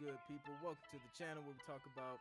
good, people? Welcome to the channel where we talk about.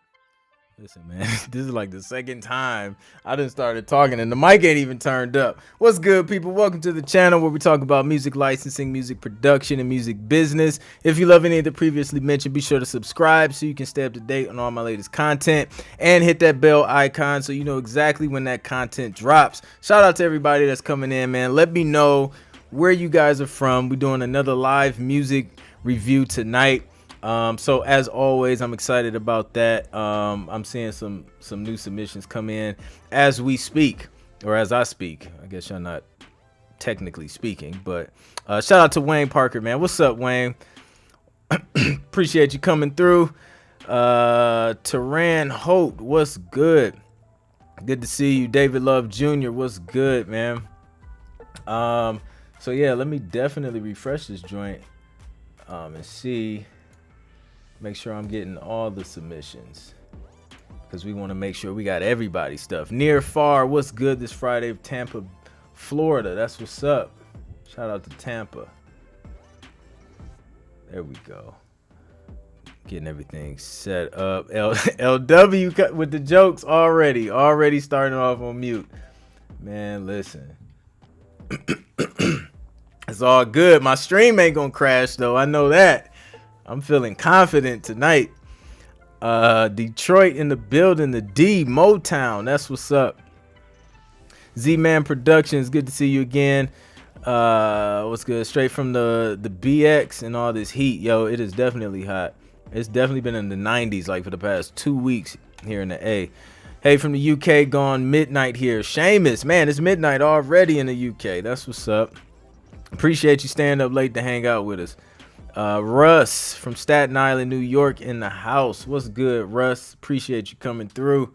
Listen, man, this is like the second time I done started talking and the mic ain't even turned up. What's good, people? Welcome to the channel where we talk about music licensing, music production, and music business. If you love any of the previously mentioned, be sure to subscribe so you can stay up to date on all my latest content and hit that bell icon so you know exactly when that content drops. Shout out to everybody that's coming in, man. Let me know where you guys are from. We're doing another live music review tonight. So as always, I'm excited about that. I'm seeing some new submissions come in as we speak, or as I speak. I guess you're not technically speaking, but shout out to Wayne Parker, man. What's up, Wayne? Appreciate you coming through. Taran Holt, what's good? Good to see you. David Love Jr., what's good, man? So yeah, let me definitely refresh this joint and see. Make sure I'm getting all the submissions because we want to make sure we got everybody's stuff. Near Far, what's good this Friday? Tampa, Florida. That's what's up. Shout out to Tampa. There we go. Getting everything set up. LW with the jokes already starting off on mute. Man, listen. It's all good. My stream ain't gonna crash though. I know that. I'm feeling confident tonight. Detroit in the building. The D Motown. That's what's up. Z-Man Productions. Good to see you again. What's good? Straight from the BX and all this heat. Yo, it is definitely hot. It's definitely been in the 90s like for the past 2 weeks here in the A. Hey, from the UK, gone midnight here. Seamus, man, it's midnight already in the UK. That's what's up. Appreciate you staying up late to hang out with us. Russ from Staten Island, New York in the house. What's good, Russ? Appreciate you coming through.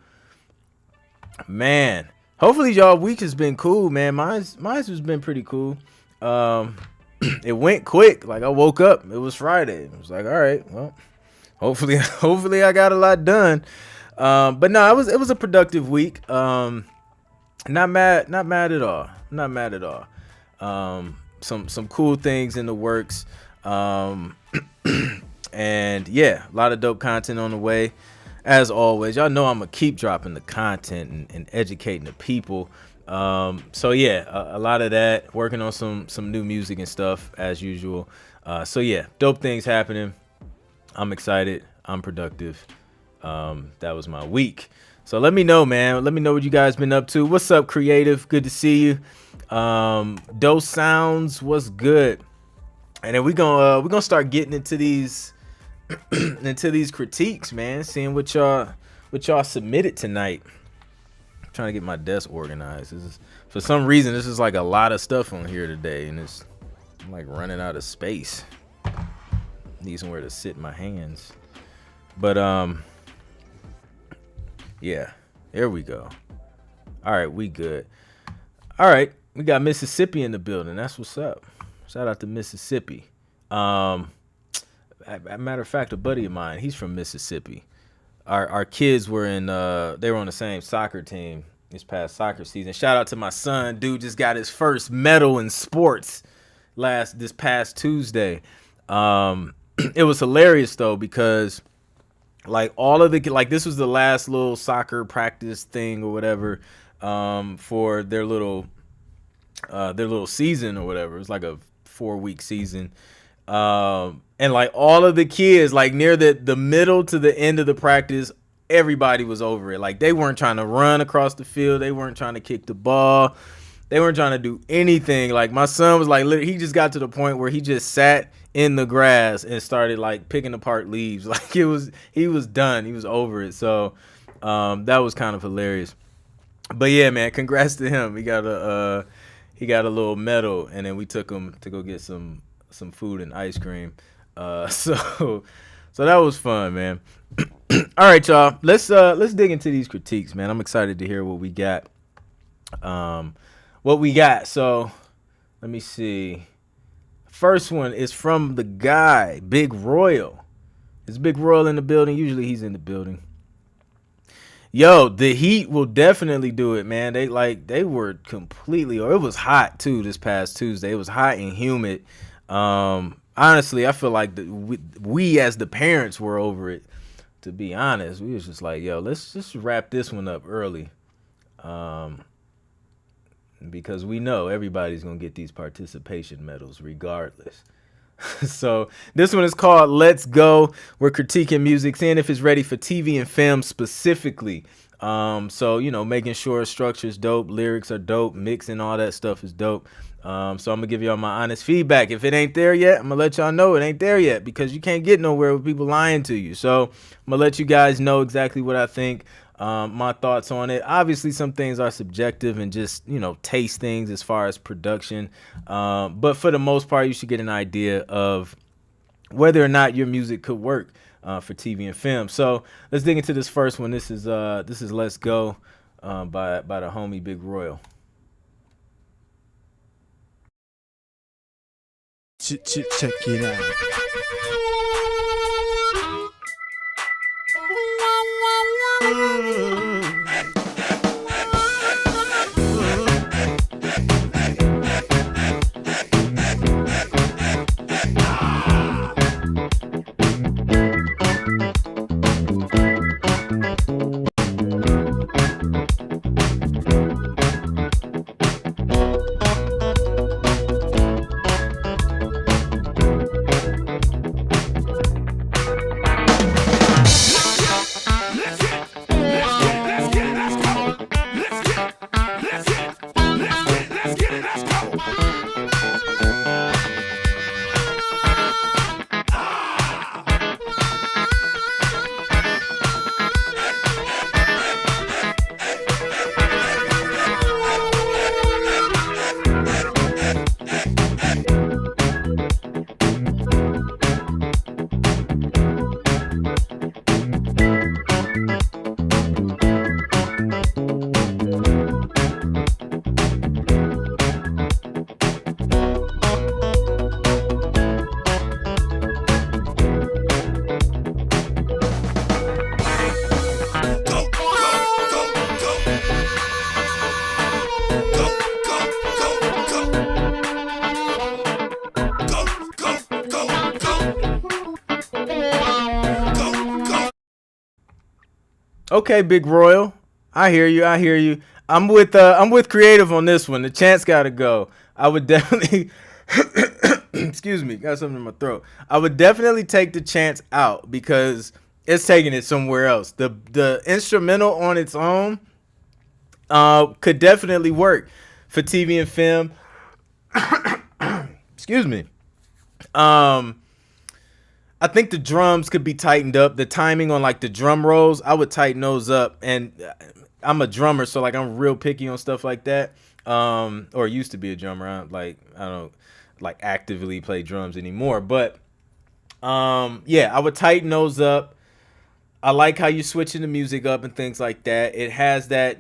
Man, hopefully y'all week has been cool, man. Mine's has been pretty cool. It went quick. Like I woke up, it was Friday. I was like, all right, well, hopefully I got a lot done. But no, it was a productive week. Not mad at all. Not mad at all. Some cool things in the works. And yeah, a lot of dope content on the way. As always, y'all know I'm gonna keep dropping the content and educating the people. So yeah, a lot of that, working on some new music and stuff as usual. So yeah, dope things happening. I'm excited. I'm productive. That was my week. So let me know, man. Let me know what you guys been up to. What's up, Creative? Good to see you. Dose Sounds, what's good? And then we're gonna start getting into these critiques, man. Seeing what y'all submitted tonight. I'm trying to get my desk organized. For some reason, this is like a lot of stuff on here today, and I'm like running out of space. Need somewhere to sit my hands. But yeah, there we go. All right, we good. All right, we got Mississippi in the building. That's what's up. Shout out to Mississippi. Matter of fact, a buddy of mine, he's from Mississippi. Our kids were they were on the same soccer team this past soccer season. Shout out to my son. Dude just got his first medal in sports this past Tuesday. It was hilarious though, because like all of this was the last little soccer practice thing or whatever, for their little season or whatever. It was like a 4-week season. And like all of the kids, like near the middle to the end of the practice, everybody was over it. Like they weren't trying to run across the field. They weren't trying to kick the ball. They weren't trying to do anything. Like my son was like, literally, he just got to the point where he just sat in the grass and started like picking apart leaves. Like he was done. He was over it. So, that was kind of hilarious. But yeah, man, congrats to him. He got a little medal, and then we took him to go get some food and ice cream. So that was fun, man. All right, y'all. Let's dig into these critiques, man. I'm excited to hear what we got. So let me see. First one is from the guy, Big Royal. Is Big Royal in the building? Usually he's in the building. Yo, the heat will definitely do it, man. They were completely, or it was hot too this past Tuesday. It was hot and humid. Honestly, I feel like we as the parents were over it. To be honest, we was just like, yo, let's just wrap this one up early, because we know everybody's gonna get these participation medals regardless. So this one is called Let's Go. We're critiquing music, seeing if it's ready for TV and film specifically. So, making sure structure's dope, lyrics are dope, mixing, all that stuff is dope. So I'm gonna give y'all my honest feedback. If it ain't there yet, I'm gonna let y'all know it ain't there yet, because you can't get nowhere with people lying to you. So I'm gonna let you guys know exactly what I think, my thoughts on it. Obviously, some things are subjective and just, taste things as far as production. But for the most part, you should get an idea of whether or not your music could work for TV and film. So let's dig into this first one. This is Let's Go by the homie Big Royal. Check it out. Okay, Big Royal, I hear you. I'm with Creative on this one. The chance gotta go. I would definitely excuse me, got something in my throat. I would definitely take the chance out because it's taking it somewhere else. The instrumental on its own could definitely work for TV and film. Excuse me. I think the drums could be tightened up. The timing on like the drum rolls, I would tighten those up. And I'm a drummer, so like I'm real picky on stuff like that. Or used to be a drummer. I don't like actively play drums anymore. But yeah, I would tighten those up. I like how you're switching the music up and things like that. It has that,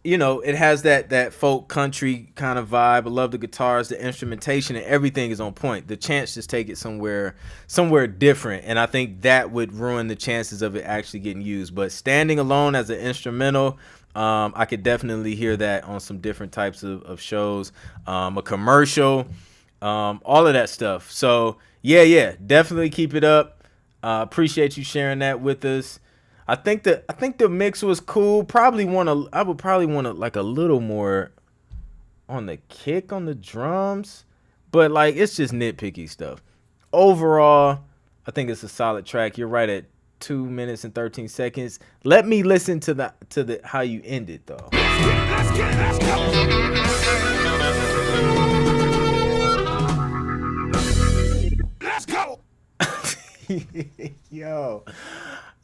it has that folk country kind of vibe. I love the guitars, the instrumentation, and everything is on point. The chance just take it somewhere different, and I think that would ruin the chances of it actually getting used. But standing alone as an instrumental, I could definitely hear that on some different types of shows, a commercial, all of that stuff. So yeah, definitely keep it up. Appreciate you sharing that with us. I think the mix was cool. I would probably want like a little more on the kick on the drums, but like it's just nitpicky stuff. Overall, I think it's a solid track. You're right at 2 minutes and 13 seconds. Let me listen to the how you end it though. Let's go.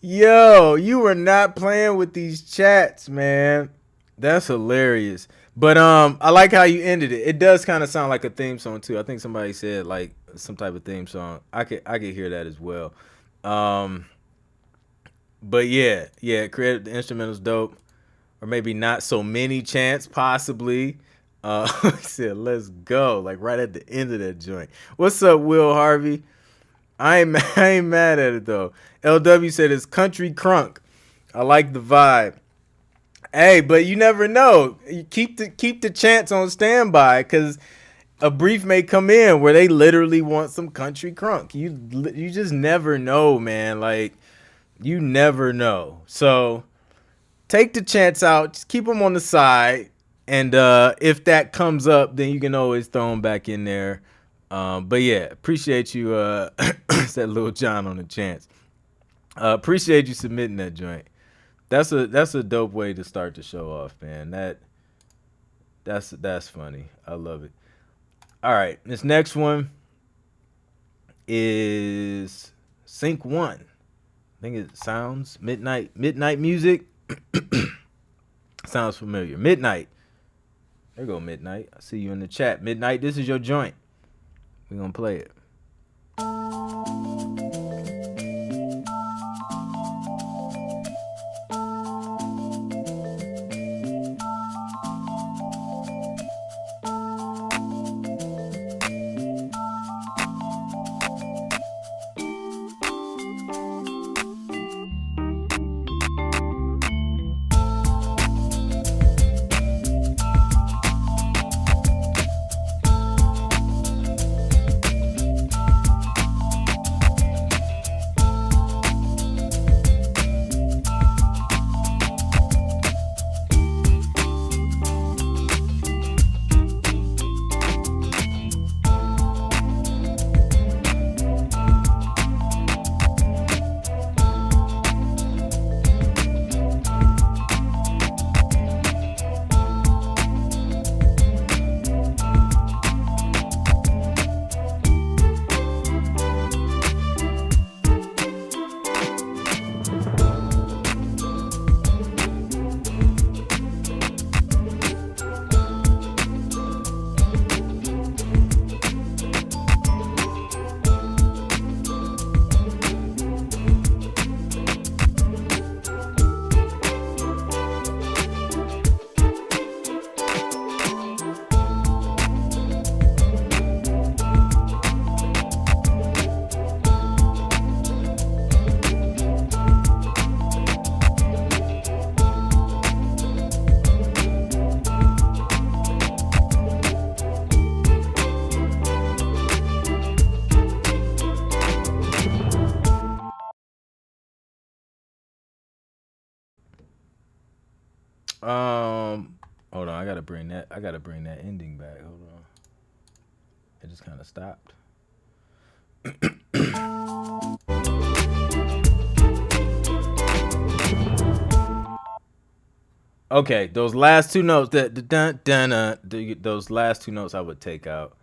Yo, you were not playing with these chats, man. That's hilarious. But I like how you ended it. It does kind of sound like a theme song too. I think somebody said like some type of theme song. I could hear that as well. But yeah, creative, the instrumental's dope. Or maybe not so many chants, possibly. He said, let's go. Like right at the end of that joint. What's up, Will Harvey? I ain't mad at it though. LW said it's country crunk. I like the vibe. Hey, but you never know. You keep the chance on standby, because a brief may come in where they literally want some country crunk. You just never know, man. Like, you never know. So take the chance out. Just keep them on the side. And if that comes up, then you can always throw them back in there. But yeah, appreciate you. Said Lil John on the chance. Appreciate you submitting that joint. That's a dope way to start the show off, man. That's funny. I love it. All right, this next one is Sync 1. I think it sounds Midnight Music. Sounds familiar. Midnight. There you go, Midnight. I see you in the chat. Midnight, this is your joint. We're going to play it. Hold on, I gotta bring that ending back. Hold on. It just kind of stopped. Okay, those last two notes those last two notes I would take out.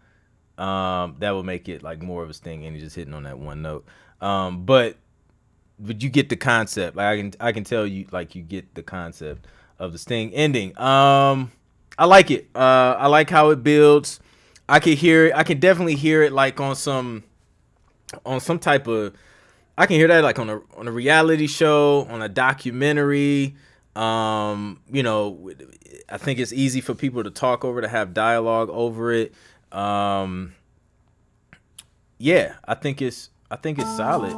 That would make it like more of a sting, and just hitting on that one note. But you get the concept. Like I can tell you, like, you get the concept of the sting ending. I like it. I like how it builds. I can hear it. I can definitely hear it like on some type of. I can hear that like on a reality show, on a documentary. You know, I think it's easy for people to talk over, to have dialogue over it. Yeah, I think it's solid.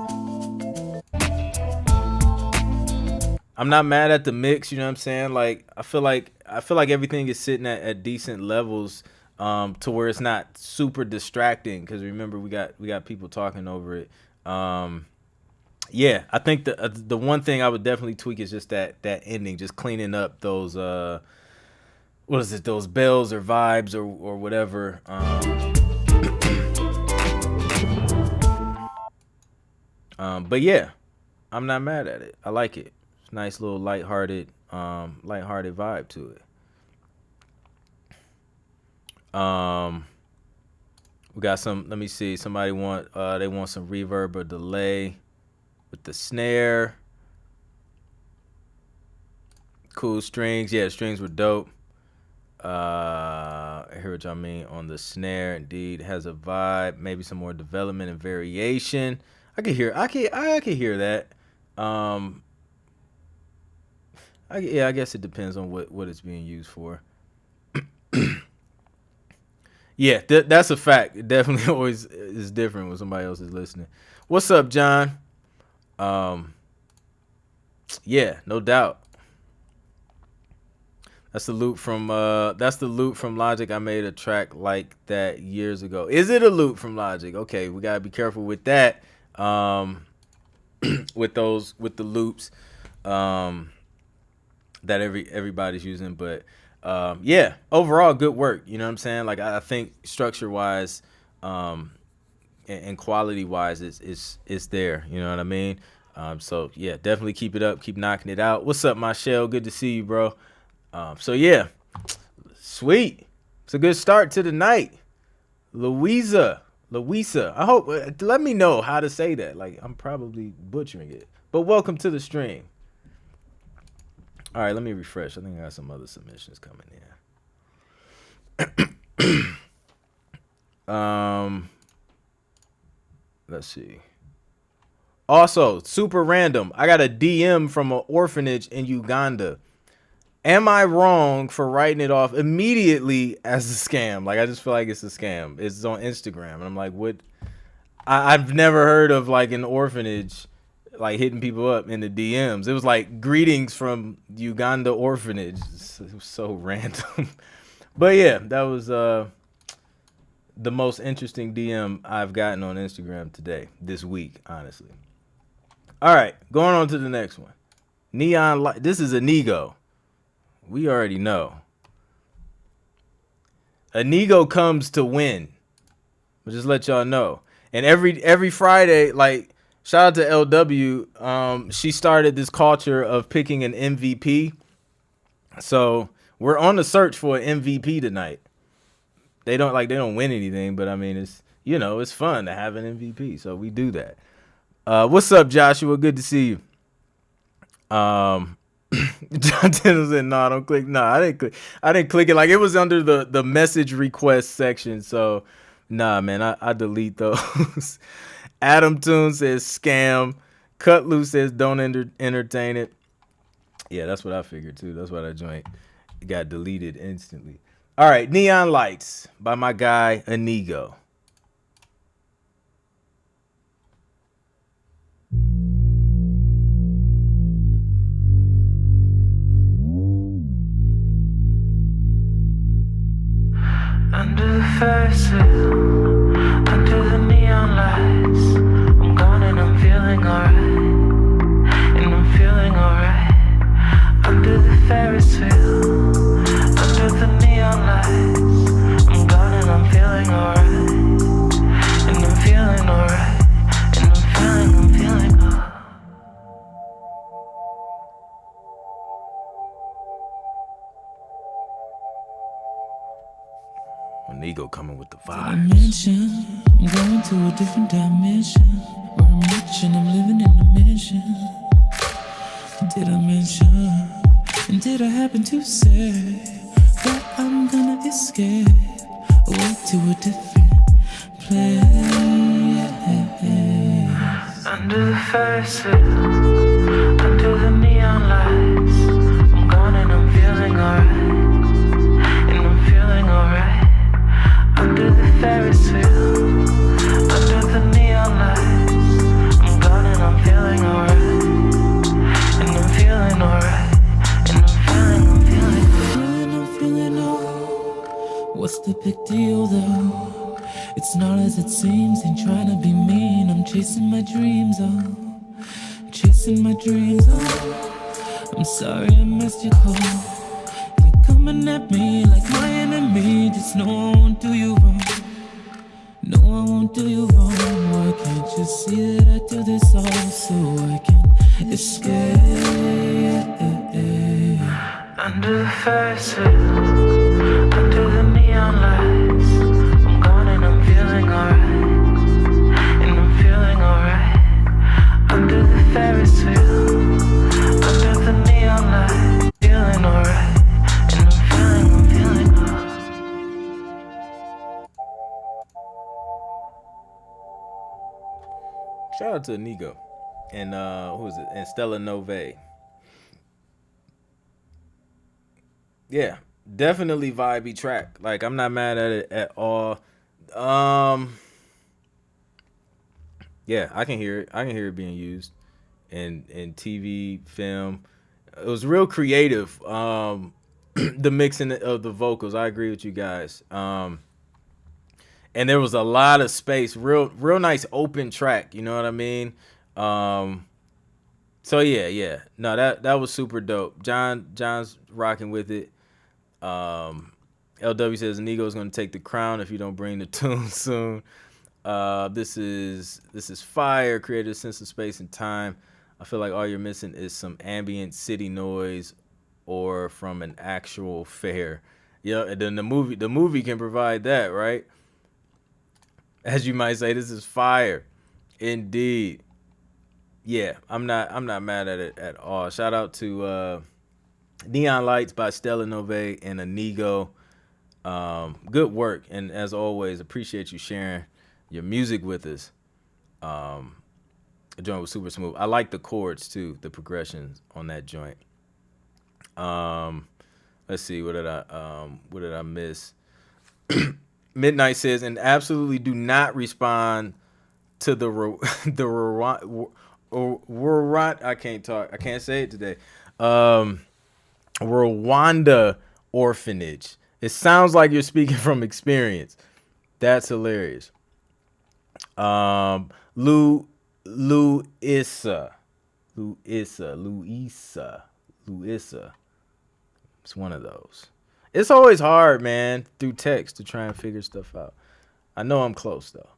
I'm not mad at the mix, you know what I'm saying? Like I feel like everything is sitting at decent levels, to where it's not super distracting, because remember we got people talking over it. Yeah, I think the one thing I would definitely tweak is just that ending, just cleaning up those those bells or vibes or whatever. But yeah, I'm not mad at it. I like it. It's a nice little lighthearted vibe to it. We got some. Let me see. Somebody they want some reverb or delay with the snare. Cool strings. Yeah, strings were dope. I hear what y'all mean on the snare. Indeed, has a vibe. Maybe some more development and variation. I can hear that. I guess it depends on what it's being used for. Yeah, that's a fact. It definitely always is different when somebody else is listening. What's up, John? Yeah, no doubt. That's the loop from Logic. I made a track like that years ago. Is it a loop from Logic? Okay, we gotta be careful with that. With the loops that everybody's using. But yeah, overall good work. You know what I'm saying? Like I think structure wise, and quality wise, it's there. You know what I mean? So yeah, definitely keep it up. Keep knocking it out. What's up, my shell? Good to see you, bro. So yeah, sweet. It's a good start to the night. Louisa. I hope, let me know how to say that. Like, I'm probably butchering it. But welcome to the stream. All right, let me refresh. I think I got some other submissions coming in. Let's see. Also, super random. I got a DM from an orphanage in Uganda. Am I wrong for writing it off immediately as a scam? Like, I just feel like it's a scam. It's on Instagram. And I'm like, what? I've never heard of, like, an orphanage, like, hitting people up in the DMs. It was like, greetings from Uganda orphanage. It was so random. But, yeah, that was the most interesting DM I've gotten on Instagram this week, honestly. All right, going on to the next one. Neon Light. This is Anigo. We already know. Anigo comes to win. I'll just let y'all know. And every Friday, like, shout out to LW. She started this culture of picking an MVP. So we're on the search for an MVP tonight. They don't win anything, but I mean it's fun to have an MVP. So we do that. What's up, Joshua? Good to see you. John Tyndall said, "No, don't click." No, I didn't click it. Like, it was under the message request section. So, nah, man, I delete those. Adam Toon says scam. Cut Loose says don't entertain it. Yeah, that's what I figured too. That's why that joint got deleted instantly. All right, Neon Lights by my guy Anigo. Under the Ferris wheel, under the neon lights, I'm gone and I'm feeling alright, and I'm feeling alright. Under the Ferris wheel, under the neon lights, I'm gone and I'm feeling alright, and I'm feeling alright, and I'm feeling alright. Anigo coming with the vibes. vibes. I'm going to a different dimension where I'm rich and I'm living in a mission. Did I mention, and did I happen to say that I'm gonna escape away to a different place? Under the Ferris wheel, under the neon lights, I'm gone and I'm feeling alright, and I'm feeling alright. Under the Ferris wheel, under the neon lights, I'm gone and I'm feeling alright, and I'm feeling alright, and I'm feeling alright. What's the big deal though? It's not as it seems, ain't trying to be mean. I'm chasing my dreams, chasing my dreams, I'm sorry I missed your call. You're coming at me like my enemy. Just know I won't do you wrong. No, I won't do you wrong. Why can't you see that I do this all so I can escape? Under the Ferris wheel, under the neon lights, I'm gone and I'm feeling alright, and I'm feeling alright. Under the Ferris wheel, under the neon lights, feeling alright, and I'm feeling alright. Shout out to Anigo and who is it? And Stella Nove. Yeah, definitely vibey track. Like, I'm not mad at it at all. Yeah, I can hear it. I can hear it being used in TV, film. It was real creative. the mixing of the vocals. I agree with you guys. And there was a lot of space, real nice open track. You know what I mean? So yeah. No, that was super dope. John's rocking with it. LW says Anigo is going to take the crown if you don't bring the tune soon. This is fire. Created a sense of space and time. I feel like all you're missing is some ambient city noise or from an actual fair. Yeah, and then the movie can provide that, right? As you might say, this is fire. Indeed. Yeah, I'm not mad at it at all. Shout out to Neon Lights by Stella Nove and Anigo. Good work, and as always, appreciate you sharing your music with us. The joint was super smooth. I like the chords too, the progressions on that joint. Let's see, what did I miss? Midnight says, and absolutely do not respond to the I can't talk. I can't say it today. Rwanda orphanage. It sounds like you're speaking from experience. That's hilarious. Louisa. It's one of those. It's always hard, man, through text to try and figure stuff out. I know I'm close, though.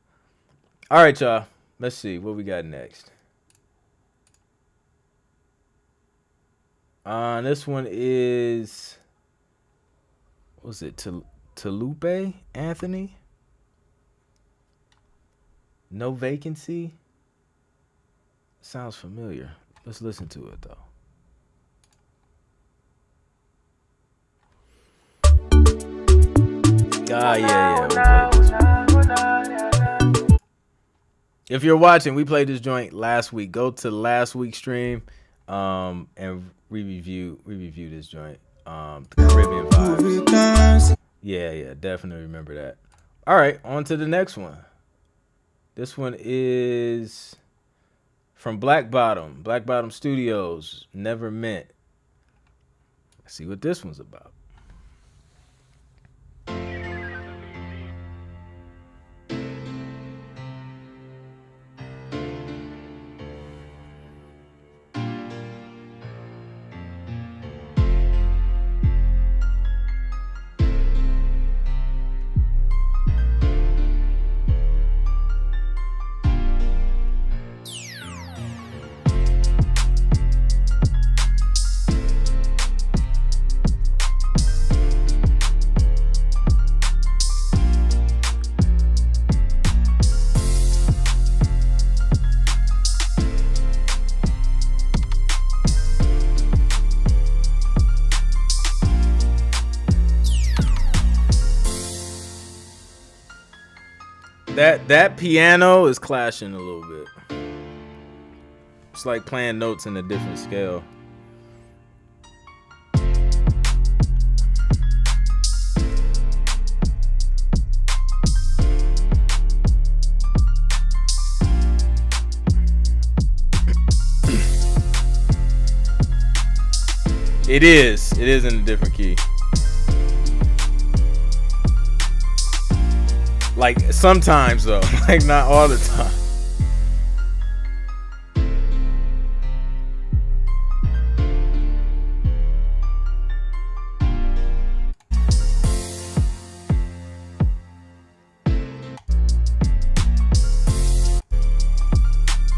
All right, y'all. Let's see what we got next. This one is, was it Talupe Anthony? No Vacancy? Sounds familiar. Let's listen to it, though. Yeah. If you're watching, we played this joint last week. Go to last week's stream, and we review this joint. The Caribbean vibes. Yeah, definitely remember that. All right, on to the next one. This one is from Black Bottom Studios. Never Meant. Let's see what this one's about. That piano is clashing a little bit. It's like playing notes in a different scale. It is in a different key. Like sometimes though, like not all the time.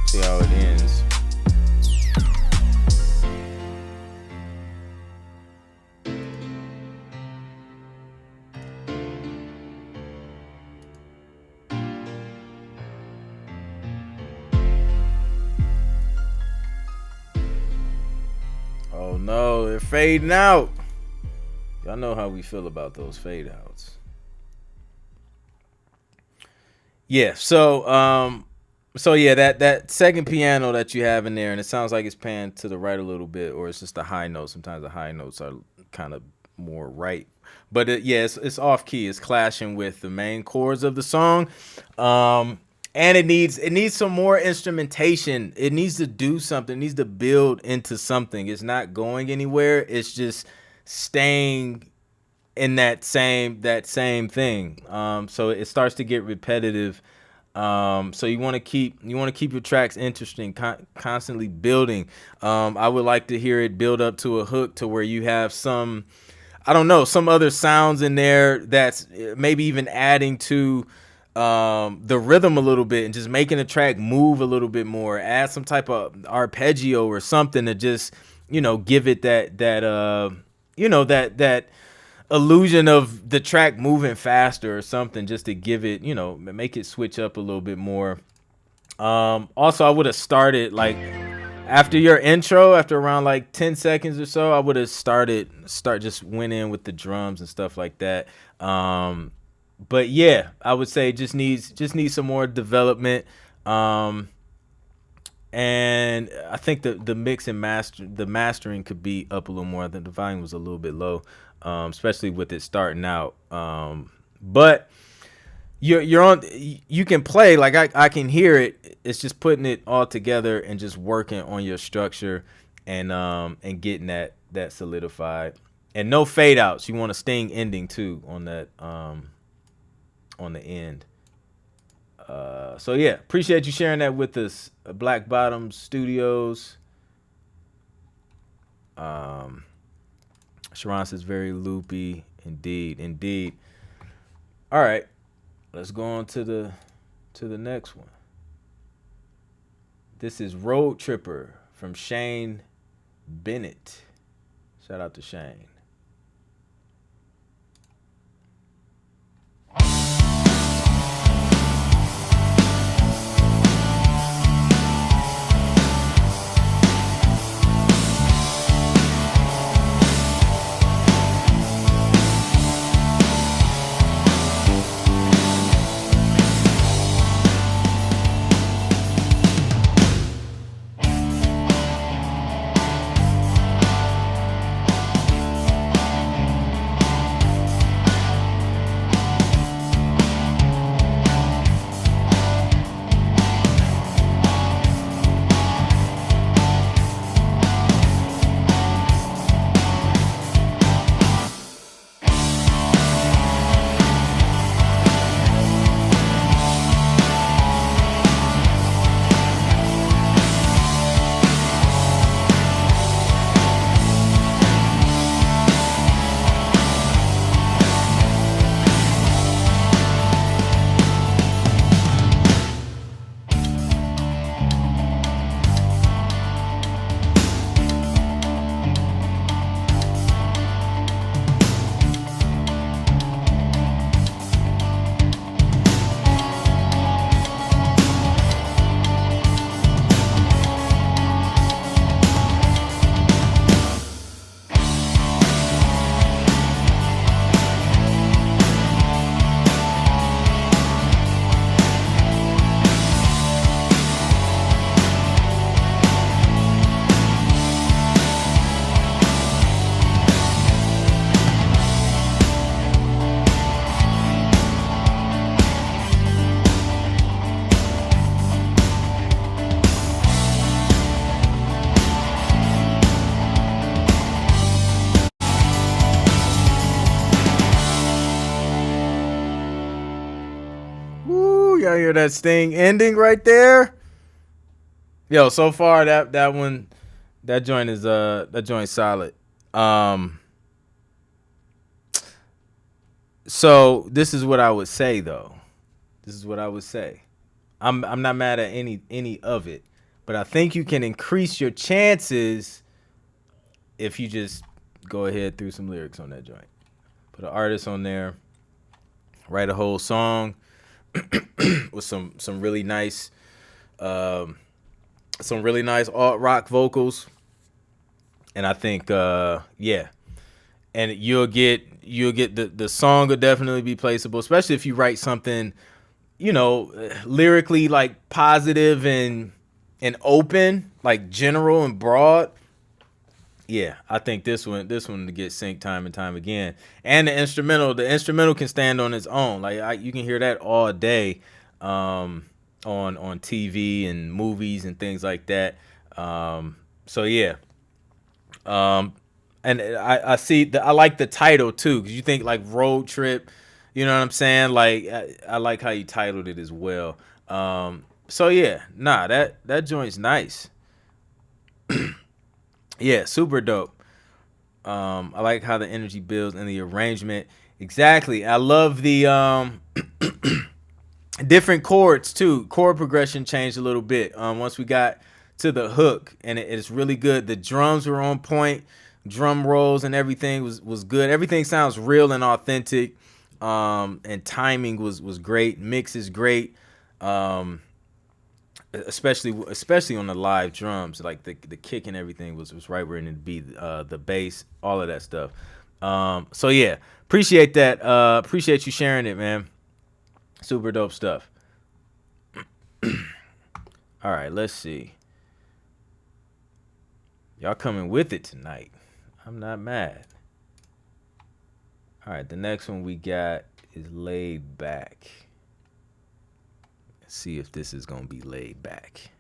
See how it ends. Oh no, they're fading out. Y'all know how we feel about those fade outs. Yeah, so yeah, that second piano that you have in there, and it sounds like it's panned to the right a little bit, or it's just a high note. Sometimes the high notes are kind of more right, but it's off key. It's clashing with the main chords of the song. And it needs some more instrumentation. It needs to do something. It needs to build into something. It's not going anywhere. It's just staying in that same thing. So it starts to get repetitive. So you want to keep your tracks interesting, constantly building. I would like to hear it build up to a hook to where you have some, I don't know, some other sounds in there that's maybe even adding to the rhythm a little bit and just making the track move a little bit more. Add some type of arpeggio or something to just, give it that illusion of the track moving faster or something, just to give it, make it switch up a little bit more. Also, I would have started like after your intro, after around like 10 seconds or so, I would have just went in with the drums and stuff like that. But yeah, I would say just needs some more development. And I think the mix and mastering could be up a little more. I think the volume was a little bit low, especially with it starting out. But you're on. You can play, like I can hear it. It's just putting it all together and just working on your structure and getting that solidified. And no fade outs. You want a sting ending too on that on the end. So yeah, appreciate you sharing that with us. Black Bottom Studios. Sharon says very loopy. Indeed. All right, let's go on to the next one. This is Road Tripper from Shane Bennett. Shout out to Shane. Y'all hear that sting ending right there? Yo, so far that joint is that joint's solid. So this is what I would say though. I'm not mad at any of it, but I think you can increase your chances if you just go ahead through some lyrics on that joint. Put an artist on there, write a whole song with some really nice alt rock vocals, and I think yeah, and you'll get the song will definitely be placeable, especially if you write something, lyrically like positive and open, like general and broad. Yeah, I think this one to get synced time and time again. And the instrumental can stand on its own. Like you can hear that all day on TV and movies and things like that. So yeah, I And I see I like the title too, because you think like road trip, you know what I'm saying? Like I like how you titled it as well. So yeah, nah, that joint's nice. Yeah, super dope. I like how the energy builds and the arrangement. Exactly. I love the different chords too. Chord progression changed a little bit once we got to the hook, and it's really good. The drums were on point, drum rolls and everything was good. Everything sounds real and authentic, and timing was great. Mix is great, especially on the live drums. Like the kick and everything was right where it needed to be. The bass, all of that stuff. So yeah, appreciate that. Appreciate you sharing it, man. Super dope stuff. All right, let's see. Y'all coming with it tonight. I'm not mad. All right, the next one we got is Laid Back. Let's see if this is going to be laid back.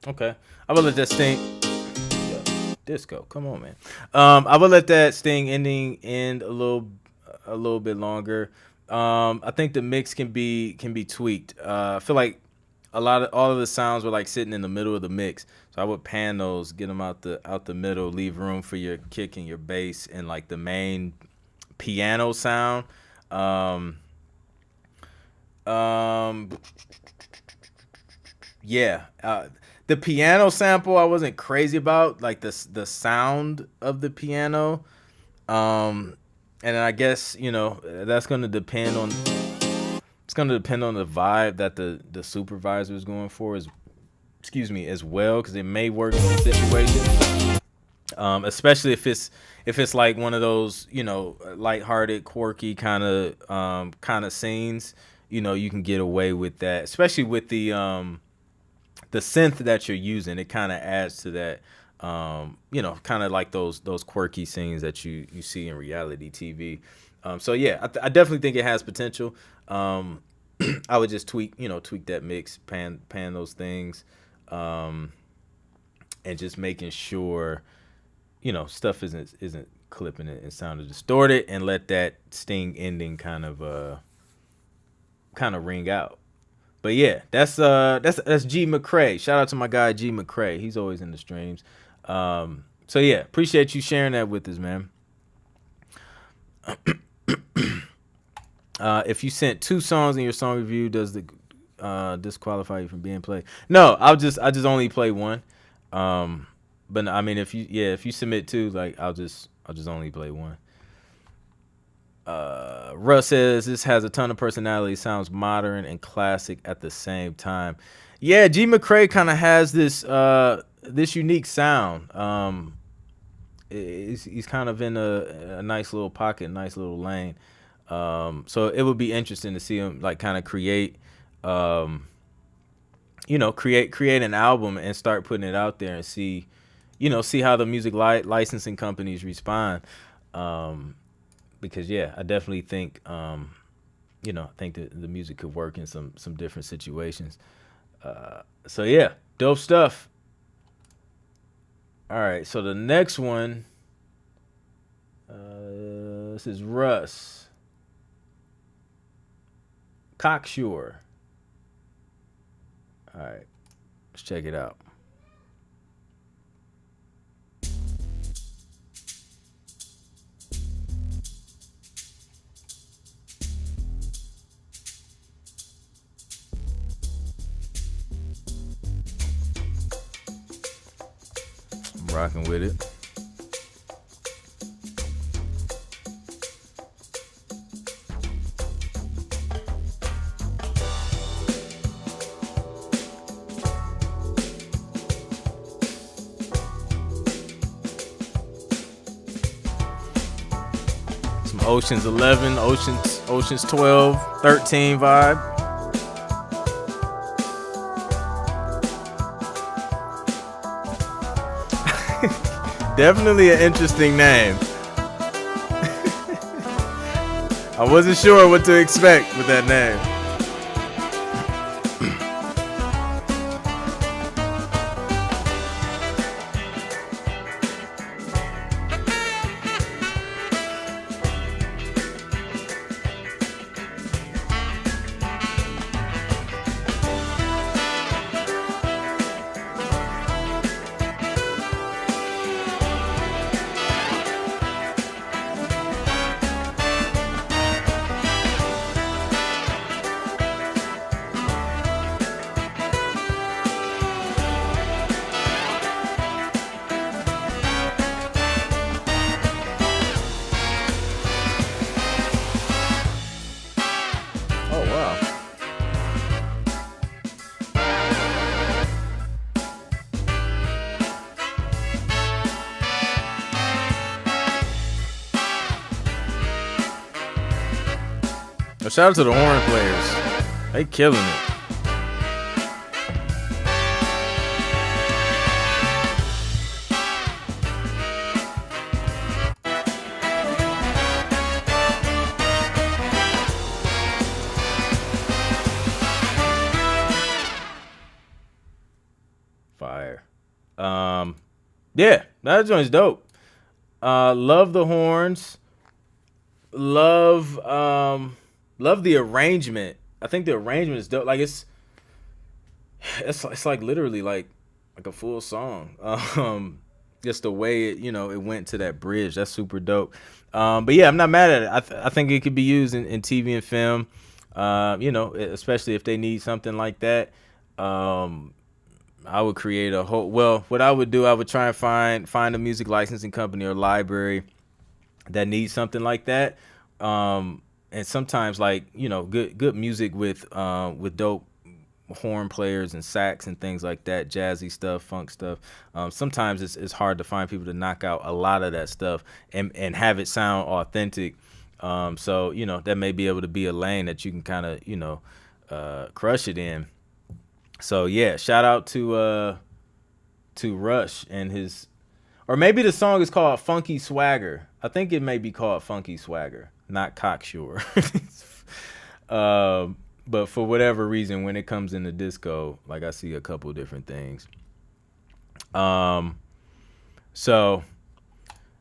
Okay, I will let that sting. Disco, come on, man. I will let that sting ending end a little bit longer. I think the mix can be tweaked. I feel like all of the sounds were like sitting in the middle of the mix, so I would pan those, get them out the middle, leave room for your kick and your bass and like the main piano sound. Yeah. The piano sample I wasn't crazy about, like the sound of the piano. And I guess, that's going to depend on the vibe that the supervisor is going for as well, because it may work in the situation. Especially if it's like one of those, lighthearted, quirky kind of scenes, you can get away with that, especially with the synth that you're using. It kind of adds to that, kind of like those quirky scenes that you see in reality TV. So yeah, I definitely think it has potential. I would just tweak that mix, pan those things, and just making sure, stuff isn't clipping it and sounding distorted, and let that sting ending kind of ring out. But yeah, that's G Macrae. Shout out to my guy G Macrae. He's always in the streams. So yeah, appreciate you sharing that with us, man. If you sent 2 songs in your song review, does the disqualify you from being played? No, I just only play 1. But I mean, if you submit 2, like I'll just only play 1. Russ says this has a ton of personality, sounds modern and classic at the same time. Yeah, G Macrae kind of has this unique sound. He's kind of in a nice little pocket, nice little lane. So it would be interesting to see him like kind of create create an album and start putting it out there and see how the music licensing companies respond. Because I definitely think I think that the music could work in some different situations. So yeah, dope stuff. All right, so the next one, this is Russ. Cocksure. All right, let's check it out. I'm rocking with it. Ocean's 11, Ocean's 12, 13 vibe. Definitely an interesting name. I wasn't sure what to expect with that name. Shout out to the horn players. They killing it. Fire. Yeah, that joint's dope. Love the horns. Love the arrangement. I think the arrangement is dope. Like it's like literally like a full song. Just the way it went to that bridge. That's super dope. But yeah, I'm not mad at it. I think it could be used in TV and film. Especially if they need something like that. I would create a whole. Well, what I would do, I would try and find a music licensing company or library that needs something like that. And sometimes good music with dope horn players and sax and things like that, jazzy stuff, funk stuff. Sometimes it's hard to find people to knock out a lot of that stuff and have it sound authentic. So that may be able to be a lane that you can kind of crush it in. So yeah, shout out to Rush and his, or maybe the song is called Funky Swagger. I think it may be called Funky Swagger, not Cocksure. But for whatever reason, when it comes into disco, like I see a couple different things. So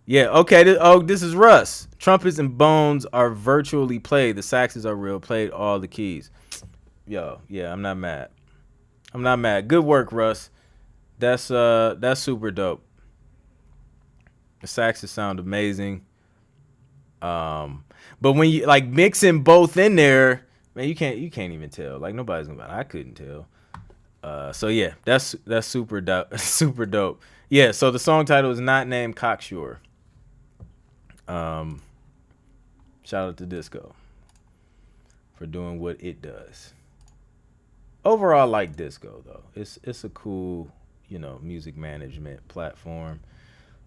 yeah, okay. This is Russ. Trumpets and bones are virtually played. The saxes are real. Played all the keys. Yo, yeah, I'm not mad. Good work, Russ. That's super dope. The saxes sound amazing. But when you like mixing both in there, man, you can't even tell. Like nobody's gonna. I couldn't tell. So yeah, that's super dope. Super dope. Yeah. So the song title is not named Cocksure. Shout out to Disco for doing what it does. Overall, I like Disco though. It's a cool, music management platform,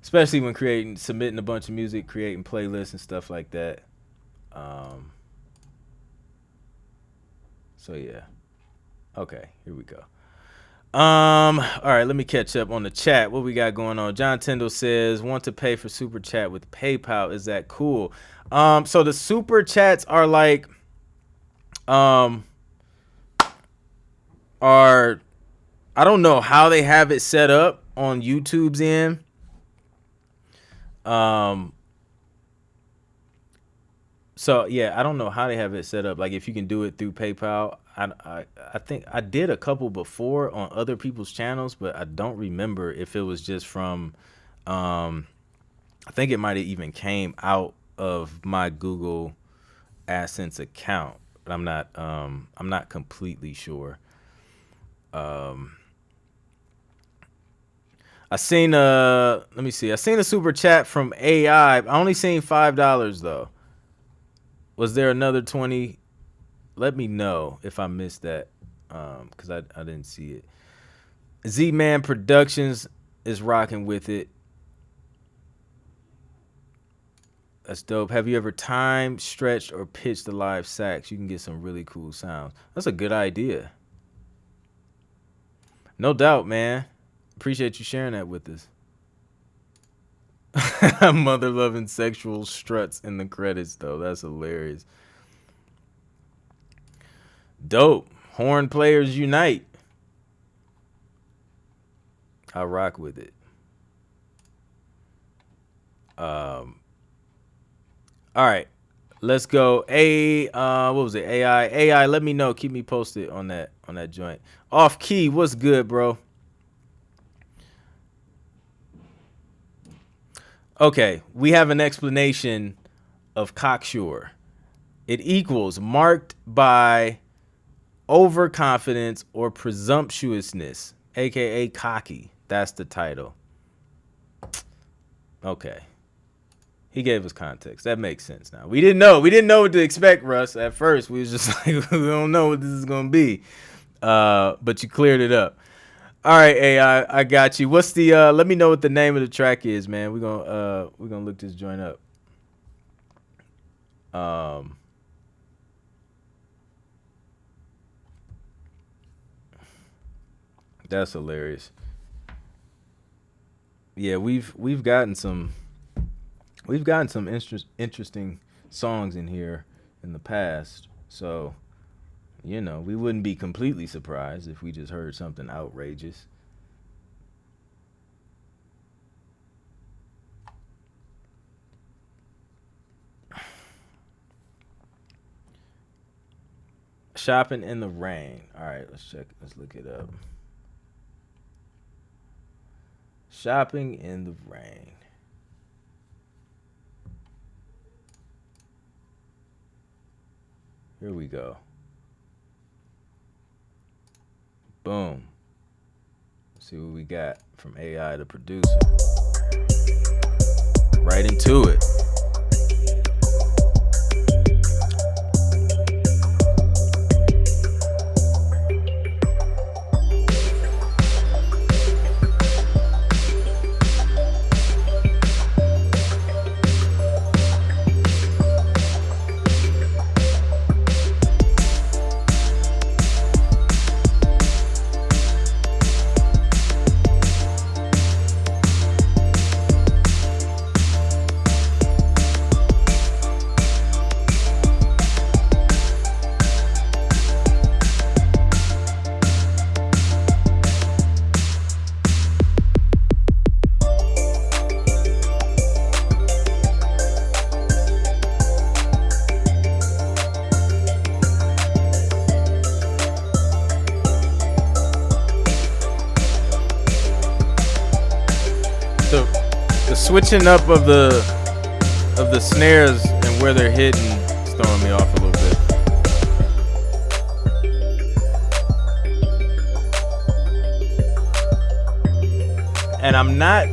especially when submitting a bunch of music, creating playlists and stuff like that. So yeah. Okay, here we go. All right, let me catch up on the chat. What we got going on? John Tyndall says, want to pay for super chat with PayPal. Is that cool? So the super chats are like, are, I don't know how they have it set up on YouTube's end. So yeah, I don't know how they have it set up. Like if you can do it through PayPal. I think I did a couple before on other people's channels, but I don't remember if it was just from I think it might have even came out of my Google AdSense account, but I'm not completely sure. I seen let me see. I seen a super chat from AI. I only seen $5 though. Was there another 20? Let me know if I missed that, because I didn't see it. Z-Man Productions is rocking with it. That's dope. Have you ever timed, stretched, or pitched the live sax? You can get some really cool sounds. That's a good idea. No doubt, man. Appreciate you sharing that with us. Mother-loving sexual struts in the credits, though. That's hilarious. Dope. Horn players unite. I rock with it. All right. Let's go. What was it? AI, let me know. Keep me posted on that joint. Off key, what's good, bro? Okay, we have an explanation of cocksure. It equals marked by overconfidence or presumptuousness, aka cocky. That's the title. Okay. He gave us context. That makes sense now. We didn't know what to expect, Russ. At first, we was just like, we don't know what this is gonna be. But you cleared it up. All right, AI, I got you. What's the let me know what the name of the track is, man. We're gonna look this joint up. That's hilarious. Yeah, we've gotten some interesting songs in here in the past. So, you know, we wouldn't be completely surprised if we just heard something outrageous. Shopping in the rain. All right, let's look it up. Shopping in the rain. Here we go. Boom. Let's see what we got from AI, the producer. Right into it. The switching up of the snares and where they're hitting is throwing me off a little bit. And I'm not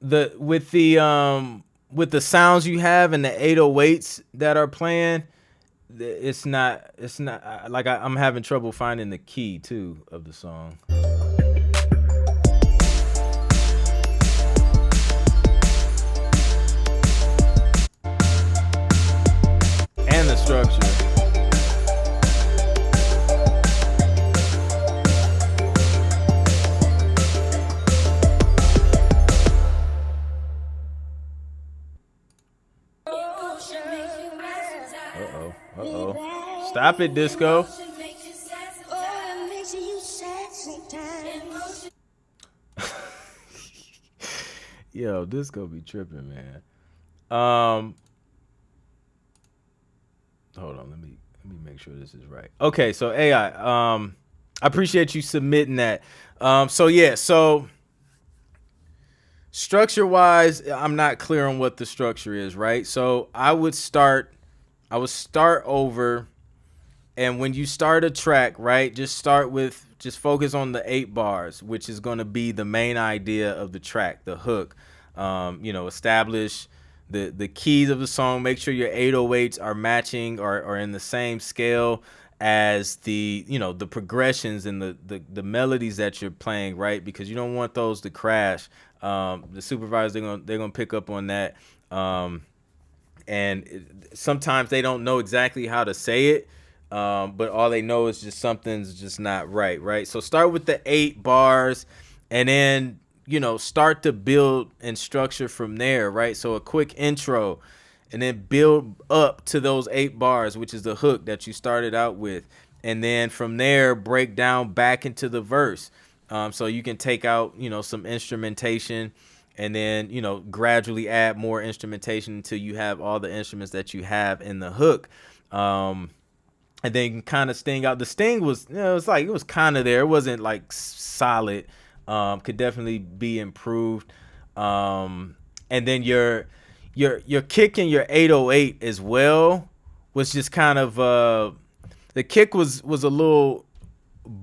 with the sounds you have and the 808s that are playing. It's not like I'm having trouble finding the key too of the song. And the structure. Uh-oh. Stop it, Disco. Yo, Disco be tripping, man. Hold on, let me make sure this is right. Okay, so AI, I appreciate you submitting that. So structure wise, I'm not clear on what the structure is, right? So I would start over, and when you start a track, right, just focus on the 8 bars, which is going to be the main idea of the track, the hook. Establish the keys of the song. Make sure your 808s are matching or in the same scale as the progressions and the melodies that you're playing, right? Because you don't want those to crash. The supervisors, they're gonna pick up on that. Sometimes they don't know exactly how to say it, but all they know is just something's just not right? So start with the 8 bars, and then start to build and structure from there, right? So a quick intro, and then build up to those 8 bars, which is the hook that you started out with. And then from there, break down back into the verse. So you can take out, some instrumentation, and then, gradually add more instrumentation until you have all the instruments that you have in the hook. And then you can kind of sting out. The sting was, it was kind of there. It wasn't like solid. Could definitely be improved. And then your kick and your 808 as well was just kind of the kick was a little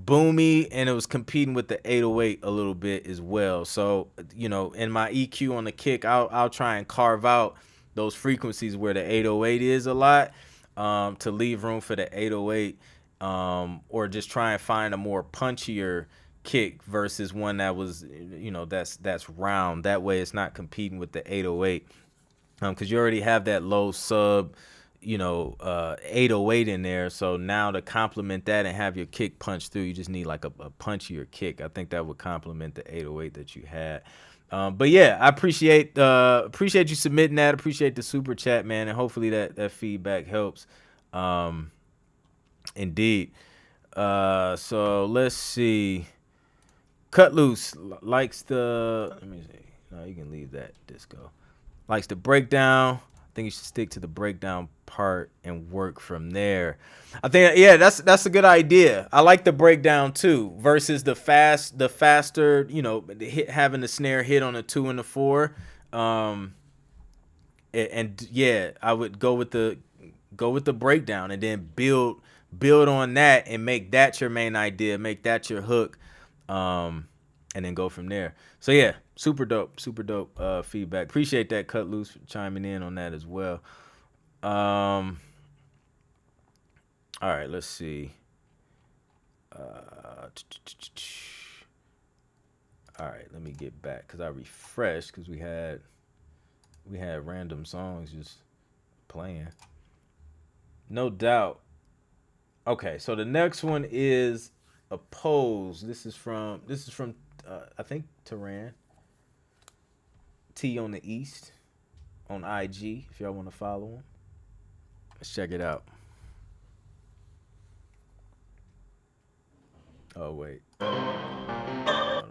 boomy, and it was competing with the 808 a little bit as well. So in my EQ on the kick, I'll try and carve out those frequencies where the 808 is a lot, to leave room for the 808, or just try and find a more punchier kick versus one that was that's round. That way it's not competing with the 808, because you already have that low sub 808 in there. So now to complement that and have your kick punch through, you just need like a punchier kick. I think that would complement the 808 that you had. But yeah, I appreciate you submitting that. Appreciate the super chat, man, and hopefully that feedback helps. Indeed. So let's see. Cut Loose likes the, let me see. No, you can leave that, Disco. Likes the breakdown. I think you should stick to the breakdown part and work from there. I think, yeah, that's a good idea. I like the breakdown too, versus the faster, having the snare hit on the 2 and the 4. And yeah, I would go with the breakdown, and then build on that and make that your main idea, make that your hook. And then go from there. So yeah, super dope feedback. Appreciate that, Cut Loose, for chiming in on that as well. All right, let's see. All right, let me get back, because I refreshed, because we had random songs just playing. No doubt. Okay, so the next one is Oppose. This is from I think Taran. T on the East on IG, if y'all want to follow him. Let's check it out. Oh wait. Hold on.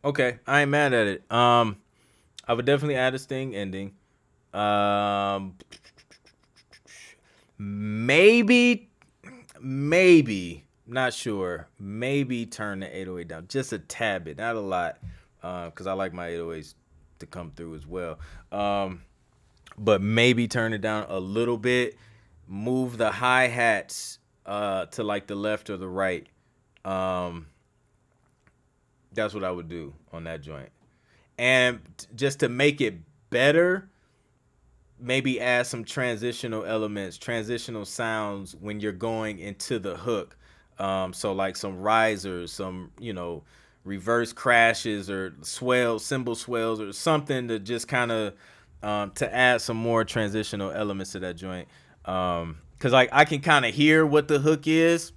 Okay, I ain't mad at it. I would definitely add a sting ending. Um, maybe, not sure. Maybe turn the 808 down just a tad bit, not a lot, because I like my 808s to come through as well. But maybe turn it down a little bit. Move the hi-hats to like the left or the right. That's what I would do on that joint. And just to make it better, maybe add some transitional elements, transitional sounds when you're going into the hook. So like some risers, some, reverse crashes or swells, cymbal swells or something to just kind of to add some more transitional elements to that joint. Cause like I can kind of hear what the hook is.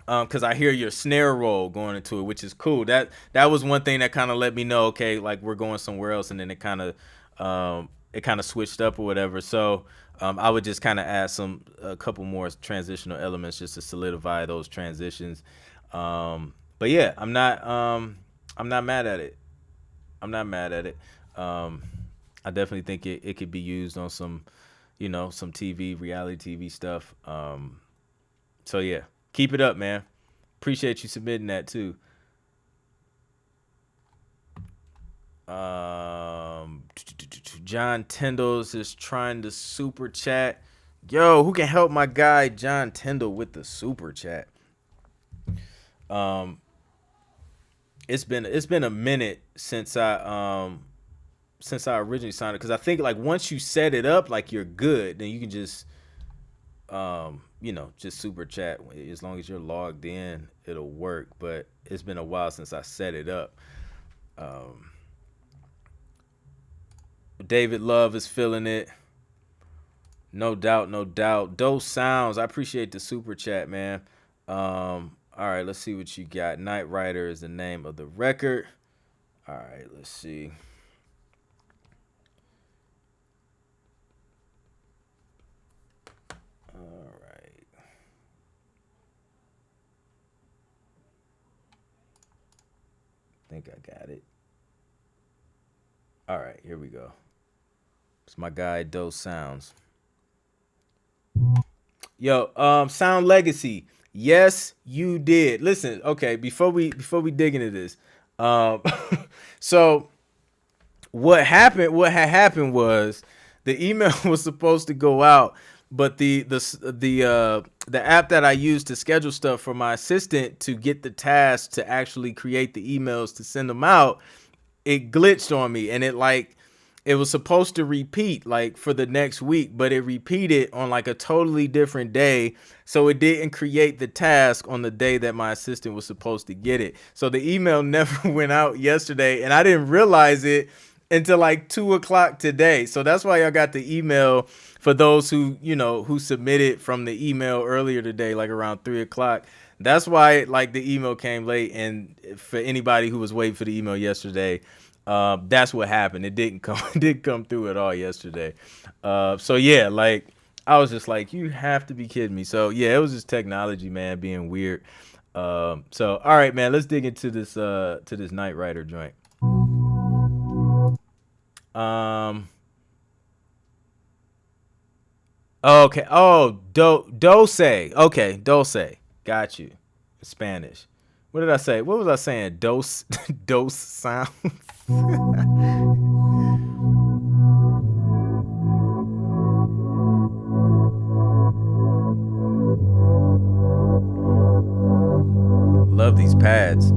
Cause I hear your snare roll going into it, which is cool. That was one thing that kind of let me know, okay, like we're going somewhere else, and then it kind of switched up or whatever. So I would just kind of add a couple more transitional elements just to solidify those transitions. But yeah, I'm not mad at it. I definitely think it could be used on some TV, reality TV stuff. So yeah. Keep it up, man. Appreciate you submitting that too. John Tyndall's is trying to super chat. Yo, who can help my guy John Tyndall with the super chat? It's been a minute since I originally signed it, because I think like once you set it up, like you're good, then you can just just super chat. As long as you're logged in, it'll work. But it's been a while since I set it up. David Love is feeling it. No doubt. Those sounds. I appreciate the super chat, man. All right, let's see what you got. Night Rider is the name of the record. All right, let's see. I think I got it. All right, here we go. It's my guy Dose Sounds. Yo, Sound Legacy. Yes, you did. Listen, okay, before we dig into this. So what had happened was the email was supposed to go out, but the app that I use to schedule stuff for my assistant to get the task to actually create the emails to send them out, it glitched on me, and it was supposed to repeat like for the next week, but it repeated on like a totally different day. So it didn't create the task on the day that my assistant was supposed to get it. So the email never went out yesterday, and I didn't realize it until like 2:00 today. So that's why I got the email for those who submitted from the email earlier today, like around 3:00. That's why like the email came late. And for anybody who was waiting for the email yesterday, that's what happened. It didn't come through at all yesterday. So yeah, like I was just like, you have to be kidding me. So yeah, it was just technology, man, being weird. So all right, man, let's dig into this Night Rider joint. Okay. Oh, dose. Okay, dose. Got you. Spanish. What did I say? What was I saying? Dose sound. Love these pads.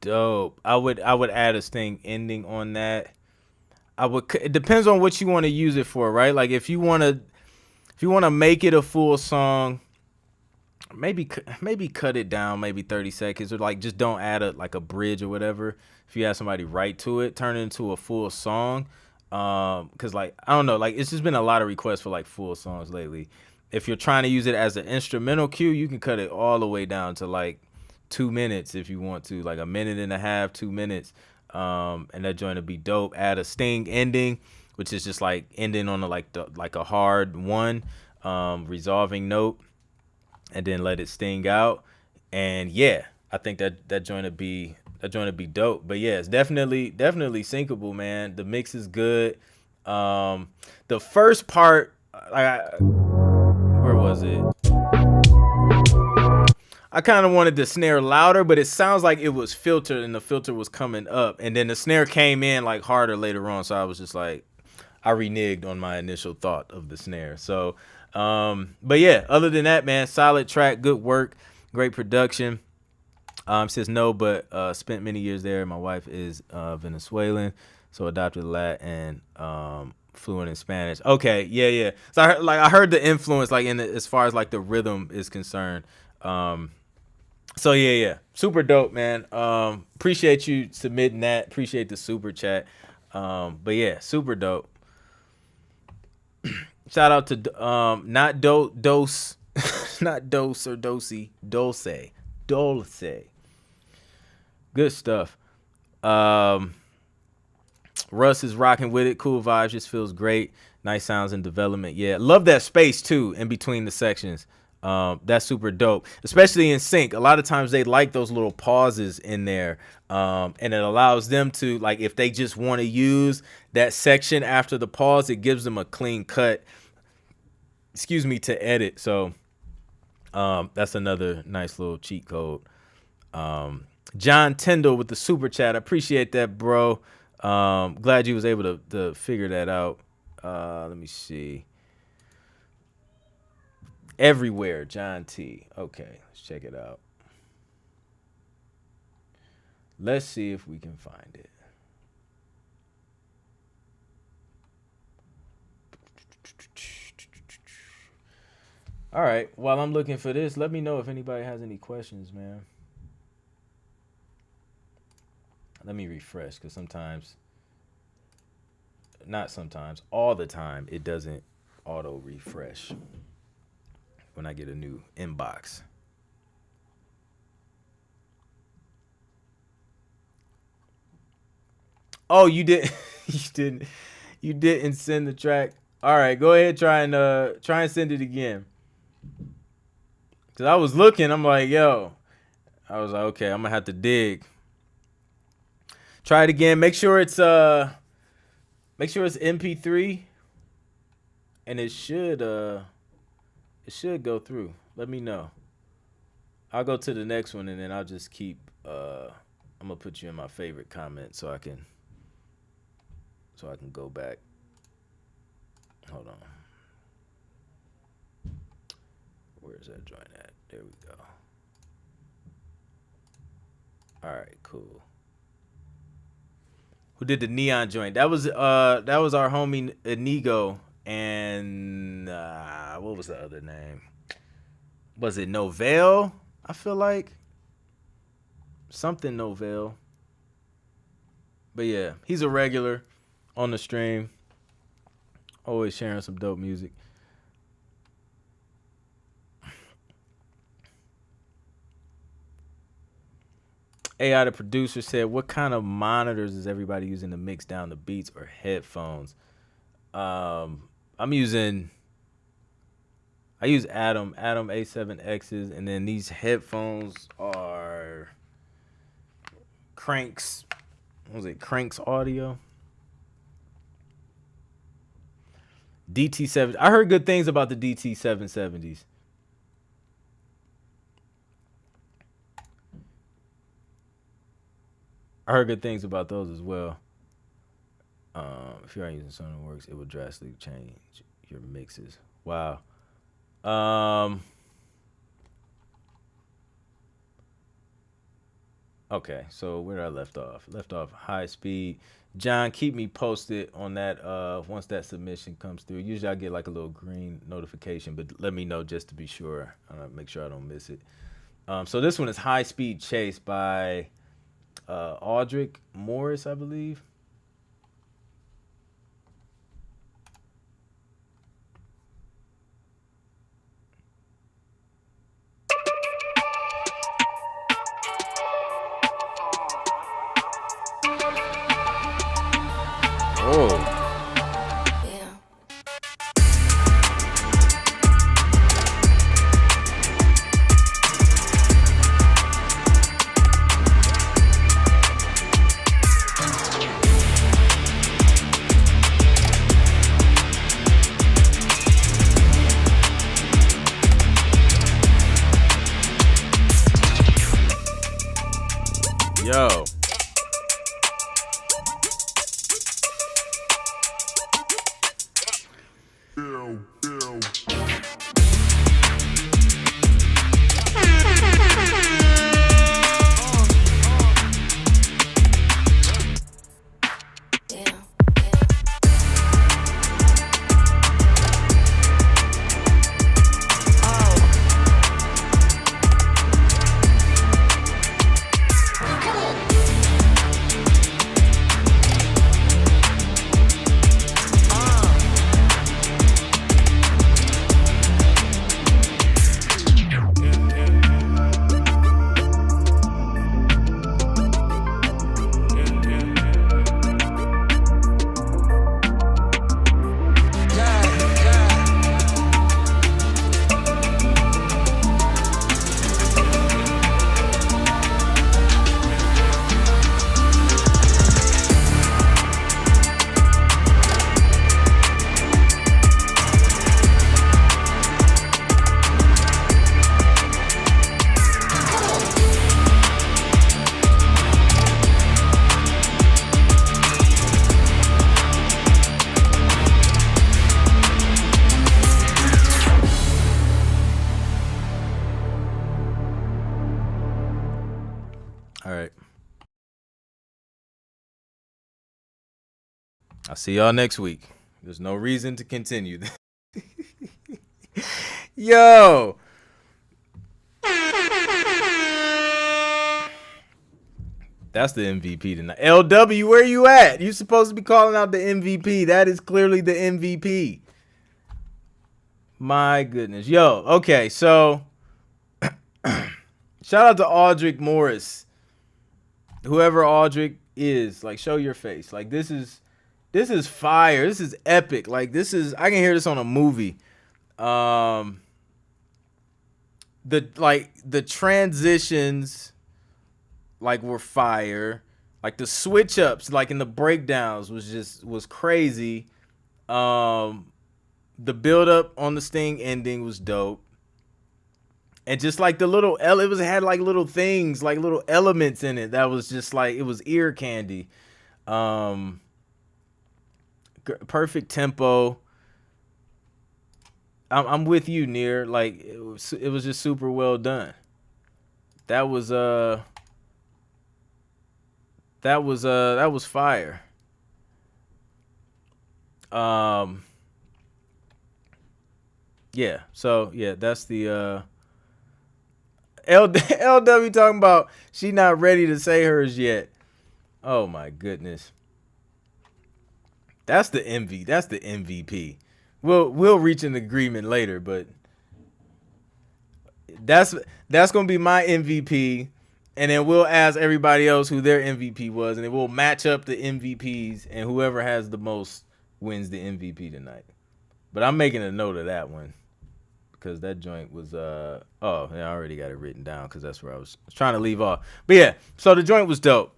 dope. I would add a sting ending on that. It depends on what you want to use it for, right? Like if you want to make it a full song, maybe cut it down maybe 30 seconds, or like just don't add a bridge or whatever. If you have somebody write to it, turn it into a full song. Cause like I don't know, like it's just been a lot of requests for like full songs lately. If you're trying to use it as an instrumental cue, you can cut it all the way down to like 2 minutes if you want to, like 1.5 minutes, 2 minutes. And that joint will be dope. Add a sting ending, which is just like ending on a hard one, resolving note, and then let it sting out. And yeah, I think that joint would be dope. But yeah, it's definitely syncable, man. The mix is good. The first part, where was it? I kind of wanted the snare louder, but it sounds like it was filtered and the filter was coming up, and then the snare came in like harder later on. So I was just like, I reneged on my initial thought of the snare. So, but yeah, other than that, man, solid track, good work, great production. Says no, but spent many years there. My wife is Venezuelan, so adopted Latin and fluent in Spanish. Okay, yeah. So I heard the influence, like as far as like the rhythm is concerned. So yeah, super dope, man. Appreciate you submitting that. Appreciate the super chat. But yeah, super dope. Shout out to not dose, not dose or dosey, dulce. Good stuff. Russ is rocking with it. Cool vibes. Just feels great. Nice sounds and development. Yeah, love that space too in between the sections. That's super dope, especially in sync. A lot of times they like those little pauses in there, and it allows them to, like, if they just want to use that section after the pause, it gives them a clean cut, to edit. So that's another nice little cheat code. John Tyndall with the super chat. I appreciate that, bro. Glad you was able to figure that out. Let me see. Everywhere, John T. Okay, let's check it out. Let's see if we can find it. All right, while I'm looking for this, let me know if anybody has any questions, man. Let me refresh, because all the time, it doesn't auto refresh when I get a new inbox. Oh, you didn't you didn't send the track. All right, go ahead, try and send it again. Cause I was looking, I'm like, yo. I was like, okay, I'm gonna have to dig. Try it again. Make sure it's MP3, and it should go through. Let me know. I'll go to the next one, and then I'll just keep. I'm gonna put you in my favorite comment so I can go back. Hold on. Where's that joint at? There we go. All right, cool. Who did the neon joint? That was our homie Anigo, and what was the other name? Was it Novell? I feel like something Novell. But yeah, he's a regular on the stream. Always sharing some dope music. AI, the producer, said, what kind of monitors is everybody using to mix down the beats, or headphones? I use Atom A7Xs, and then these headphones are Cranks. What was it? Cranks Audio. DT7. I heard good things about the DT770s. I heard good things about those as well. If you're not using SonarWorks, it will drastically change your mixes. Wow. Okay, so where I left off? Left off high speed. John, keep me posted on that once that submission comes through. Usually I get like a little green notification, but let me know just to be sure. Make sure I don't miss it. So this one is High Speed Chase by Aldrich Morris, I believe. Oh. Yo. All right. I'll see y'all next week. There's no reason to continue. Yo. That's the MVP tonight. LW, where you at? You supposed to be calling out the MVP. That is clearly the MVP. My goodness. Yo, okay, so shout out to Aldrich Morris. Whoever Aldrich is, like, show your face. Like, this is fire. This is epic. Like, this is, I can hear this on a movie. The transitions, like, were fire. Like, the switch ups, like in the breakdowns, was crazy. The build up on the Sting ending was dope. And just like the little, it had like little things, like little elements in it that was just like, it was ear candy. Perfect tempo. I'm with you, Near. Like, it was just super well done. That was fire. Yeah. So yeah, that's the LW talking about she not ready to say hers yet. Oh my goodness. That's the MVP. We'll reach an agreement later, but that's gonna be my MVP, and then we'll ask everybody else who their MVP was, and then we'll match up the MVPs, and whoever has the most wins the MVP tonight. But I'm making a note of that one, because that joint was I already got it written down because that's where I was trying to leave off. But yeah, so the joint was dope.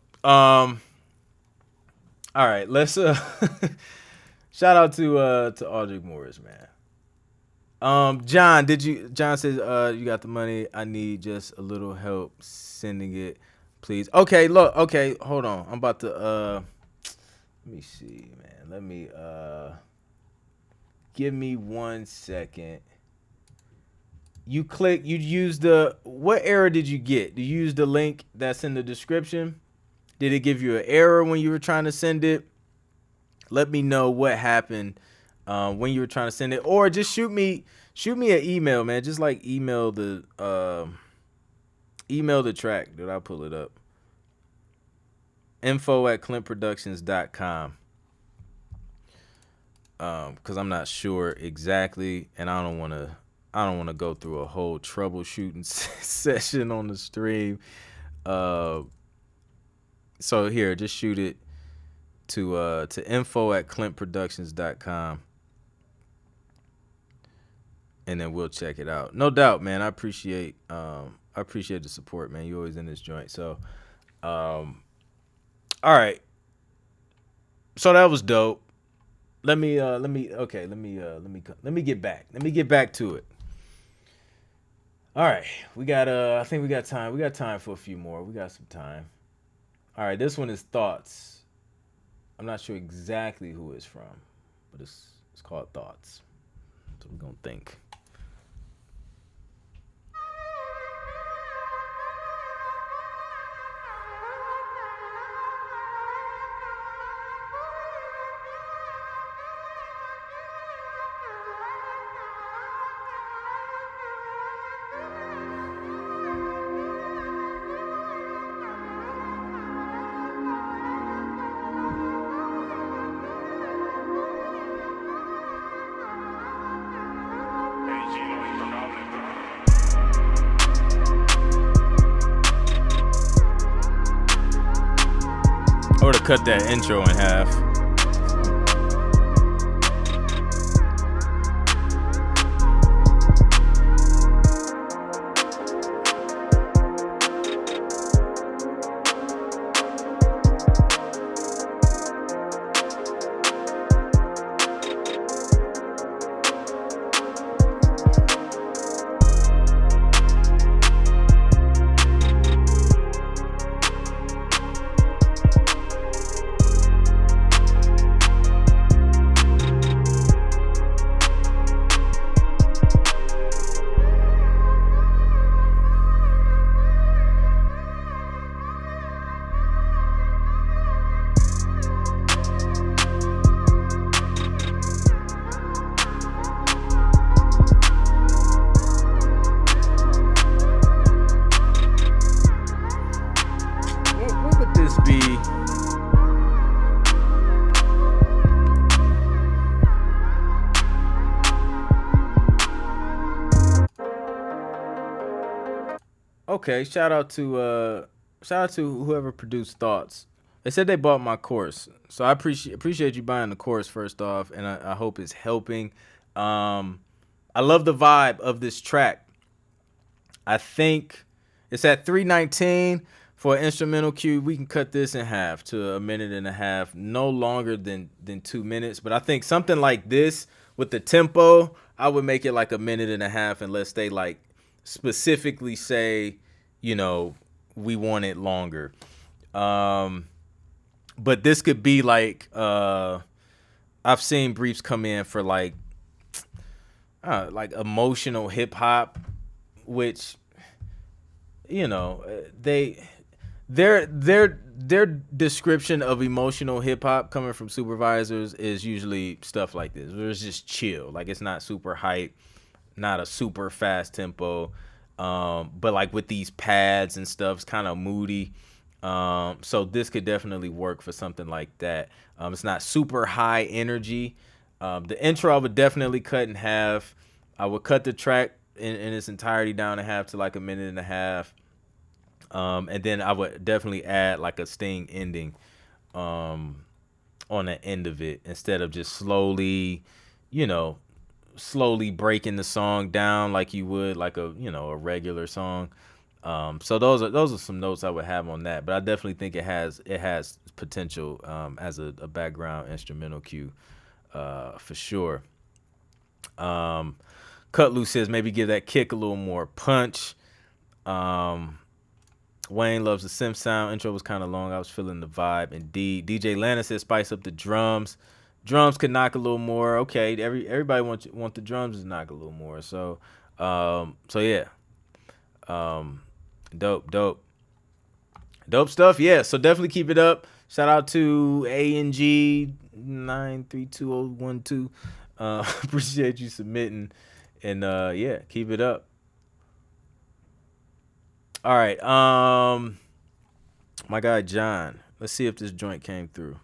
All right, let's shout out to Aldrich Morris, man. John says you got the money. I need just a little help sending it, please. Okay, look, okay, hold on. I'm about to let me see, man. Let me give me 1 second. you use what error did you get? Do you use the link that's in the description? Did it give you an error when you were trying to send it? Let me know what happened when you were trying to send it, or just shoot me an email, man. Just like email the track that I'll pull it up. info@clintproductions.com. Because I'm not sure exactly, and I don't want to go through a whole troubleshooting session on the stream. So here, just shoot it to info@clintproductions.com, and then we'll check it out. No doubt, man. I appreciate the support, man. You always in this joint. So, all right. So that was dope. Let me get back. Let me get back to it. All right. We got I think we got time. We got time for a few more. We got some time. All right, this one is Thoughts. I'm not sure exactly who it's from, but it's called Thoughts. So we're gonna think. I would have cut that intro in half. Okay, shout out to whoever produced Thoughts. They said they bought my course, so I appreciate you buying the course first off, and I hope it's helping. I love the vibe of this track. I think it's at 3:19 for an instrumental cue. We can cut this in half to a minute and a half, no longer than 2 minutes. But I think something like this with the tempo, I would make it like a minute and a half unless they like specifically say, you know, we want it longer. But this could be like, I've seen briefs come in for like emotional hip hop, which, you know, their description of emotional hip hop coming from supervisors is usually stuff like this, where it's just chill, like it's not super hype, not a super fast tempo, but like with these pads and stuff, it's kind of moody. So this could definitely work for something like that. It's not super high energy. The intro I would definitely cut in half. I would cut the track in its entirety down in half to like a minute and a half. And then I would definitely add like a sting ending on the end of it, instead of just slowly breaking the song down like you would like a regular song. So those are some notes I would have on that, but I definitely think it has potential as a background instrumental cue for sure. Cut Loose says maybe give that kick a little more punch. Wayne loves the synth sound. Intro was kind of long. I was feeling the vibe. Indeed. DJ Lana says spice up the drums. Drums could knock a little more. Okay, everybody want the drums to knock a little more. So So yeah. Dope stuff. Yeah, so definitely keep it up. Shout out to ANG 932012. Appreciate you submitting, and yeah, keep it up. All right, my guy John, let's see if this joint came through.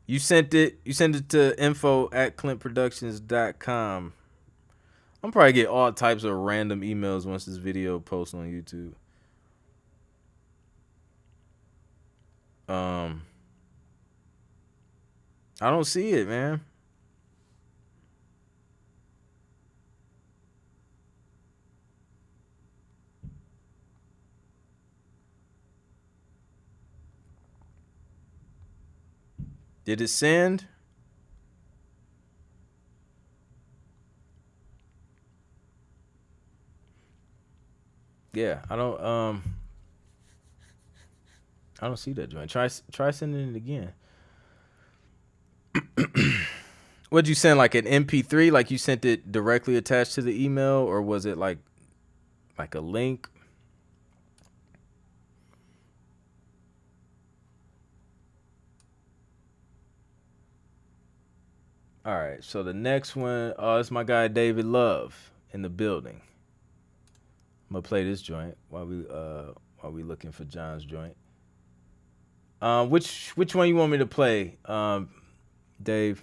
You sent it to info@clintproductions.com. I'm probably get all types of random emails once this video posts on YouTube. I don't see it, man. Did it send? Yeah, I don't see that joint. Try sending it again. What'd you send, like an MP3? Like you sent it directly attached to the email, or was it like a link? All right, so the next one, it's my guy David Love in the building. I'm gonna play this joint while we looking for John's joint. Which one you want me to play, Dave?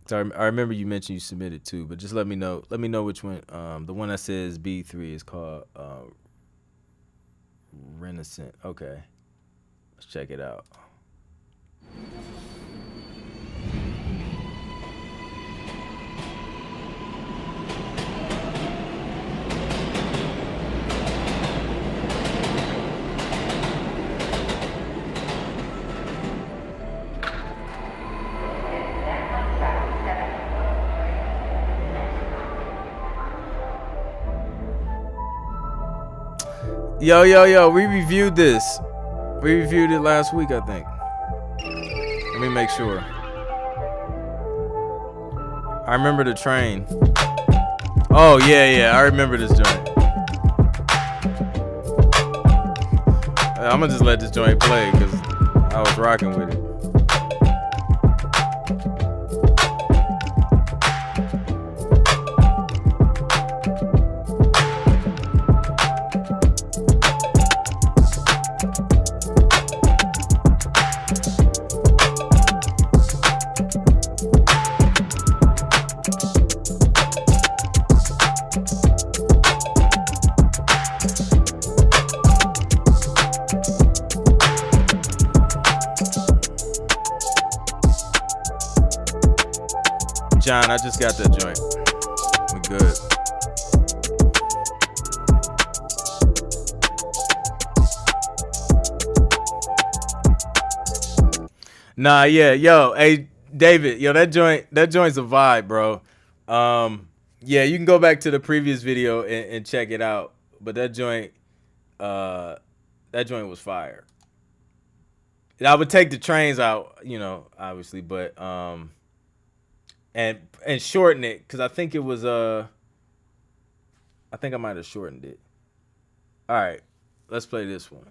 So I remember you mentioned you submitted two, but just let me know which one. The one that says B3 is called Renaissance. Okay, let's check it out. Yo, we reviewed this. We reviewed it last week, I think. Let me make sure. I remember the train. Oh, yeah, I remember this joint. I'm gonna just let this joint play because I was rocking with it. John, I just got that joint. We good. Nah, yeah, yo, hey, David, yo, that joint's a vibe, bro. Yeah, you can go back to the previous video and check it out. But that joint was fire. And I would take the trains out, obviously, but and shorten it, because I think it was I think I might have shortened it. All right, let's play this one.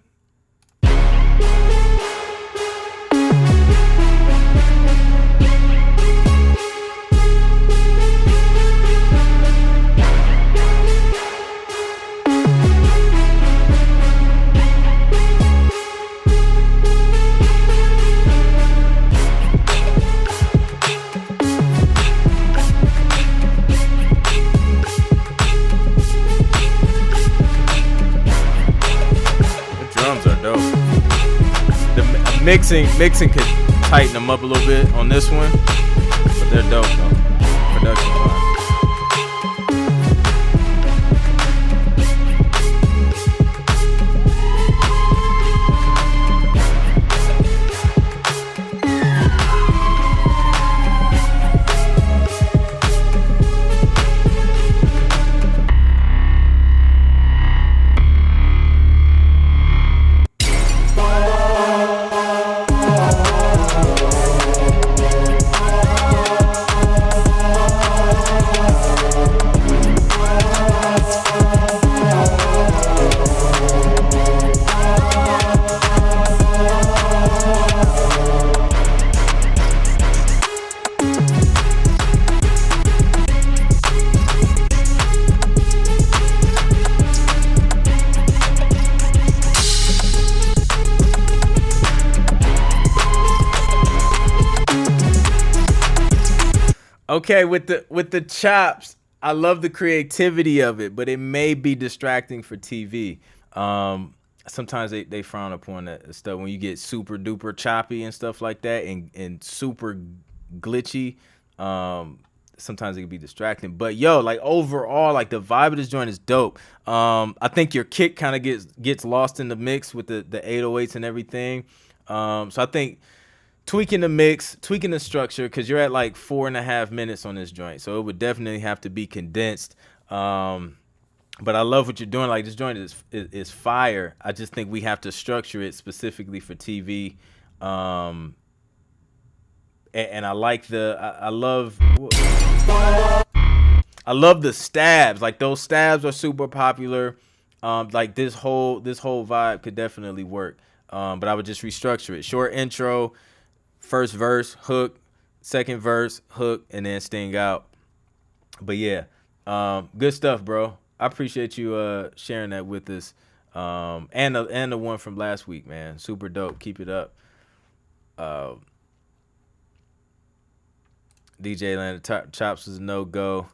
Mixing could tighten them up a little bit on this one, but they're dope though, production wise. Okay, with the chops, I love the creativity of it, but it may be distracting for TV. Sometimes they frown upon that stuff when you get super duper choppy and stuff like that, and super glitchy. Sometimes it can be distracting. But yo, like overall, like the vibe of this joint is dope. I think your kick kind of gets lost in the mix with the 808s and everything. So I think tweaking the mix, tweaking the structure, because you're at like 4.5 minutes on this joint, so it would definitely have to be condensed. But I love what you're doing. Like, this joint is fire. I just think we have to structure it specifically for TV. And I like I love the stabs. Like, those stabs are super popular. Like this whole vibe could definitely work. But I would just restructure it. Short intro, first verse, hook, second verse, hook, and then sting out. But yeah, good stuff, bro. I appreciate you sharing that with us. And the one from last week, man. Super dope. Keep it up. DJ Atlanta Chops was a no-go.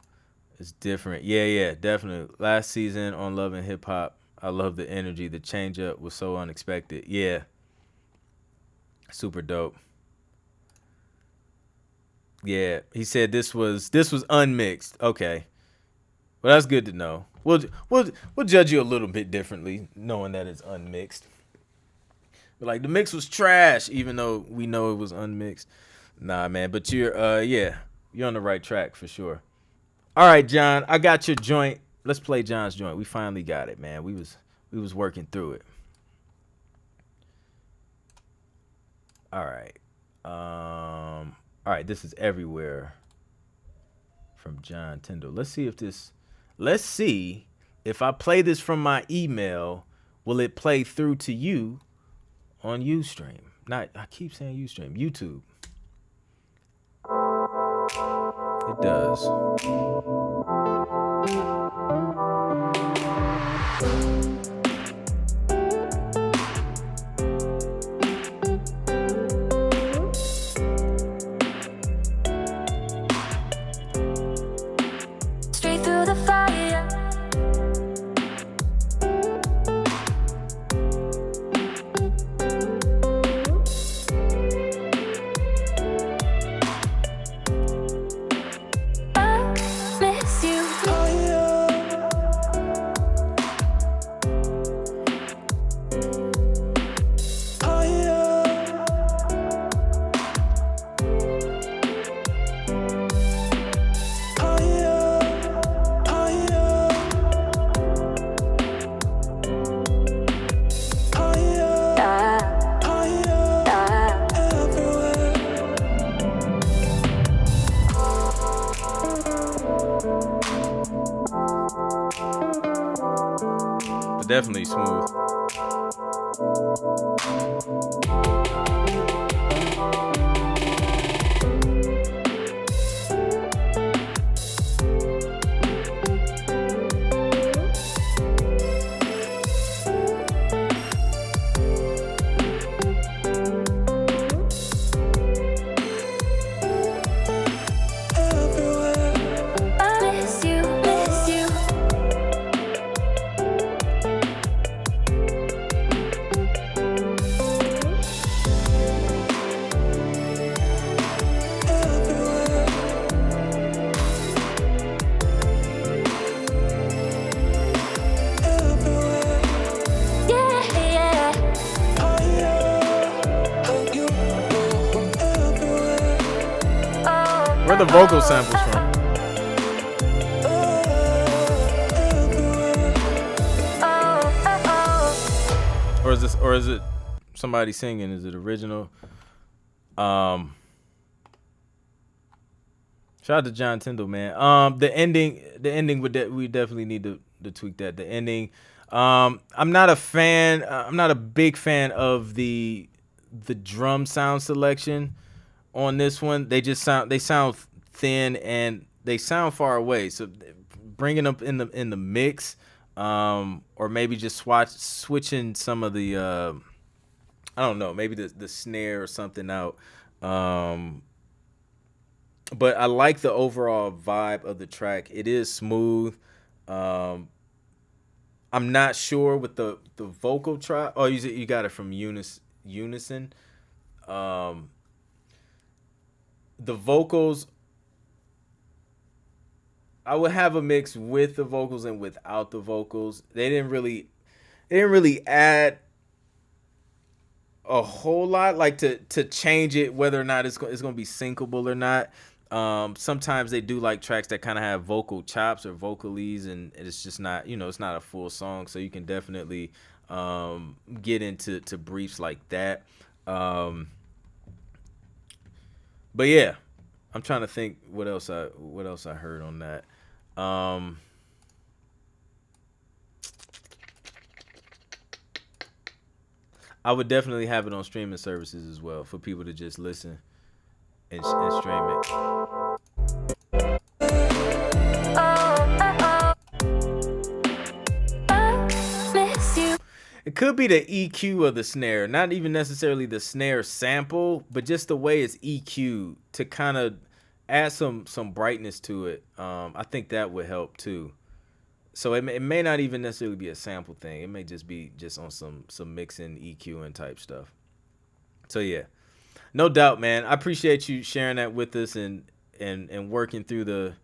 It's different. Yeah, definitely. Last season on Love and Hip Hop, I love the energy. The change-up was so unexpected. Yeah. Super dope. Yeah, he said this was unmixed. Okay. Well, that's good to know. We'll judge you a little bit differently, knowing that it's unmixed. But like, the mix was trash, even though we know it was unmixed. Nah, man. But you're on the right track for sure. All right, John, I got your joint. Let's play John's joint. We finally got it, man. We was working through it. All right. All right. This is Everywhere from John Tyndall. Let's see if I play this from my email, will it play through to you on Ustream? I keep saying Ustream, YouTube. It does. Straight through the fire. I miss you. But definitely smooth. I miss you, miss you. Yeah, yeah. Where the vocal samples from? Or is it somebody singing? Is it original? Shout out to John Tyndall, man. The ending we definitely need to tweak that. The ending. I'm not a big fan of the drum sound selection on this one. They sound thin and they sound far away. So bringing them in the mix, or maybe just switching some of the I don't know, maybe the snare or something out. But I like the overall vibe of the track. It is smooth. Um, I'm not sure with the vocal track. Oh, you got it from Unison. Um, the vocals, I would have a mix with the vocals and without the vocals. They didn't really add a whole lot, like to change it whether or not it's going to be syncable or not. Sometimes they do like tracks that kind of have vocal chops or vocalies, and it's just not, it's not a full song, so you can definitely get into briefs like that. But yeah, I'm trying to think what else I heard on that. I would definitely have it on streaming services as well for people to just listen and stream it. It could be the EQ of the snare, not even necessarily the snare sample, but just the way it's EQ to kind of add some brightness to it. I think that would help too. So it may not even necessarily be a sample thing. It may just be just on some mixing, EQ and type stuff. So yeah, no doubt, man. I appreciate you sharing that with us and working through the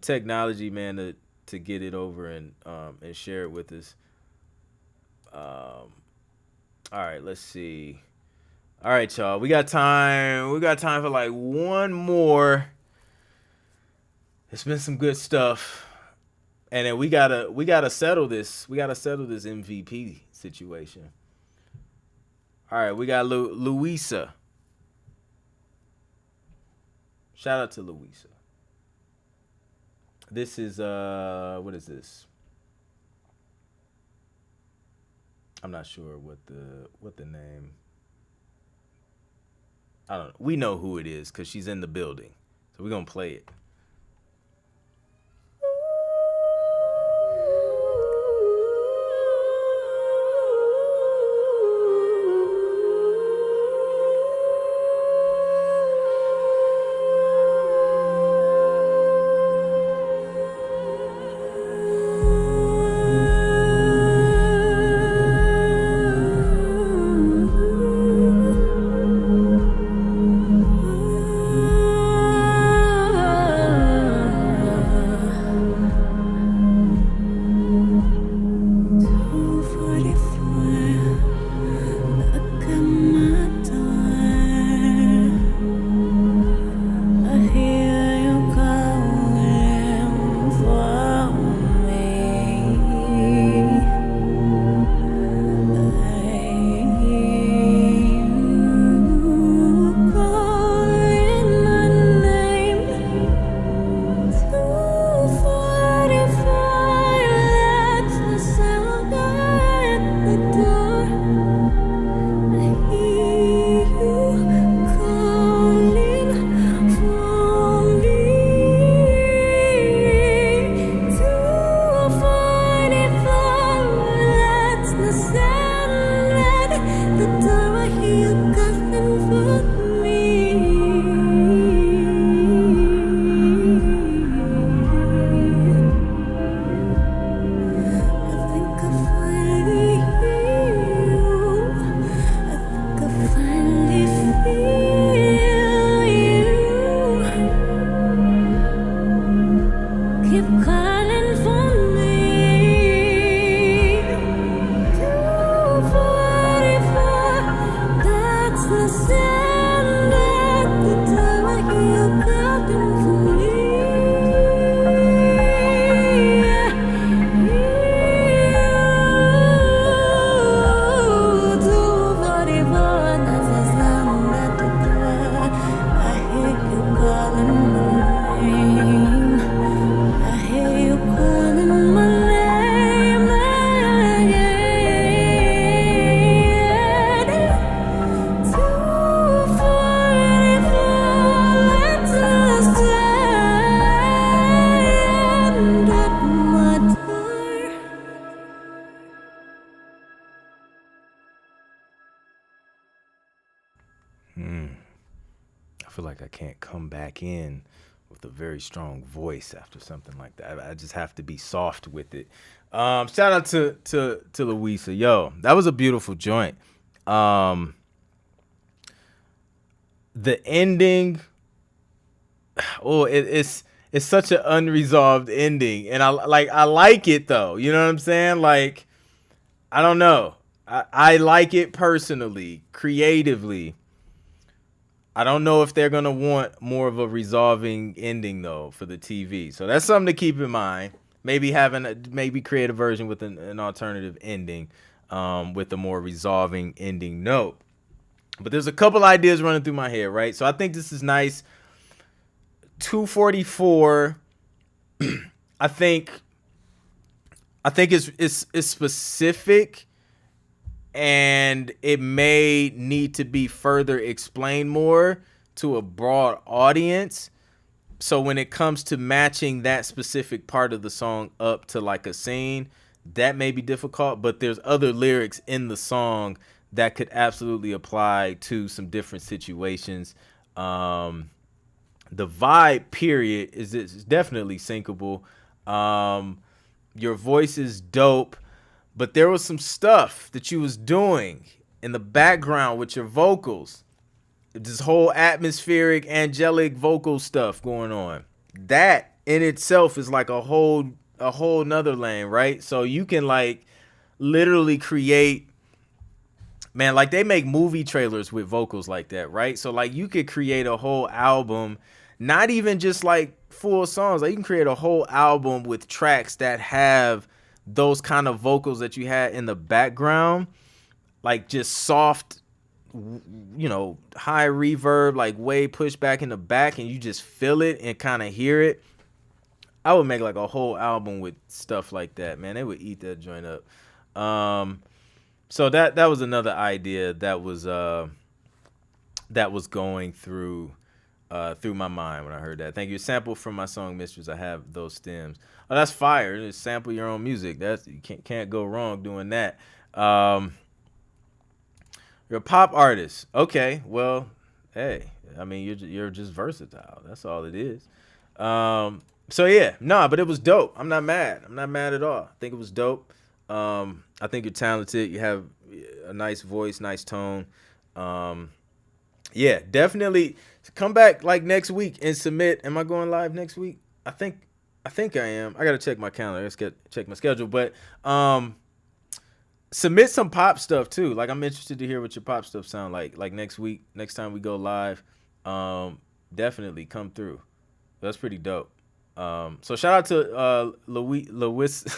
technology, man, to get it over and share it with us. All right, let's see. All right, y'all. We got time. We got time for like one more. It's been some good stuff. And then we gotta settle this. We gotta settle this MVP situation. All right, we got Louisa. Shout out to Louisa. This is what is this? I'm not sure what the name. I don't know. We know who it is because she's in the building, so we're gonna play it. I hear feel like I can't come back in with a very strong voice after something like that. I just have to be soft with it. Shout out to Louisa. Yo, that was a beautiful joint. The ending, it's such an unresolved ending, and I like it though. You know what I'm saying? Like, I don't know. I like it personally, creatively. I don't know if they're going to want more of a resolving ending, though, for the TV. So that's something to keep in mind. Maybe create a version with an alternative ending with a more resolving ending note. But there's a couple ideas running through my head, right? So I think this is nice. 244, I think it's specific, and it may need to be further explained more to a broad audience. So when it comes to matching that specific part of the song up to like a scene, that may be difficult, but there's other lyrics in the song that could absolutely apply to some different situations. The vibe, period, is definitely syncable. Your voice is dope. But there was some stuff that you was doing in the background with your vocals. This whole atmospheric, angelic vocal stuff going on. That in itself is like a whole nother lane, right? So you can like literally create, man, like they make movie trailers with vocals like that, right? So like you could create a whole album, not even just like full songs. Like you can create a whole album with tracks that have those kind of vocals that you had in the background, like just soft, you know, high reverb, like way pushed back in the back, and you just feel it and kind of hear it. I would make like a whole album with stuff like that, man. They would eat that joint up. So that was another idea that was going through my mind when I heard that. Thank you. Sample from my song Mistress. I have those stems. Oh, that's fire. Just sample your own music. You can't go wrong doing that. You're a pop artist. Okay, well, hey, I mean you're just versatile. That's all it is. So yeah, but it was dope. I'm not mad. I'm not mad at all. I think it was dope. I think you're talented. You have a nice voice, nice tone. Yeah, definitely come back like next week and submit. Am I going live next week? I think I am. I got to check my calendar. Let's check my schedule. But submit some pop stuff too. Like I'm interested to hear what your pop stuff sound like. Like next week, next time we go live, definitely come through. That's pretty dope. So shout out to Louisa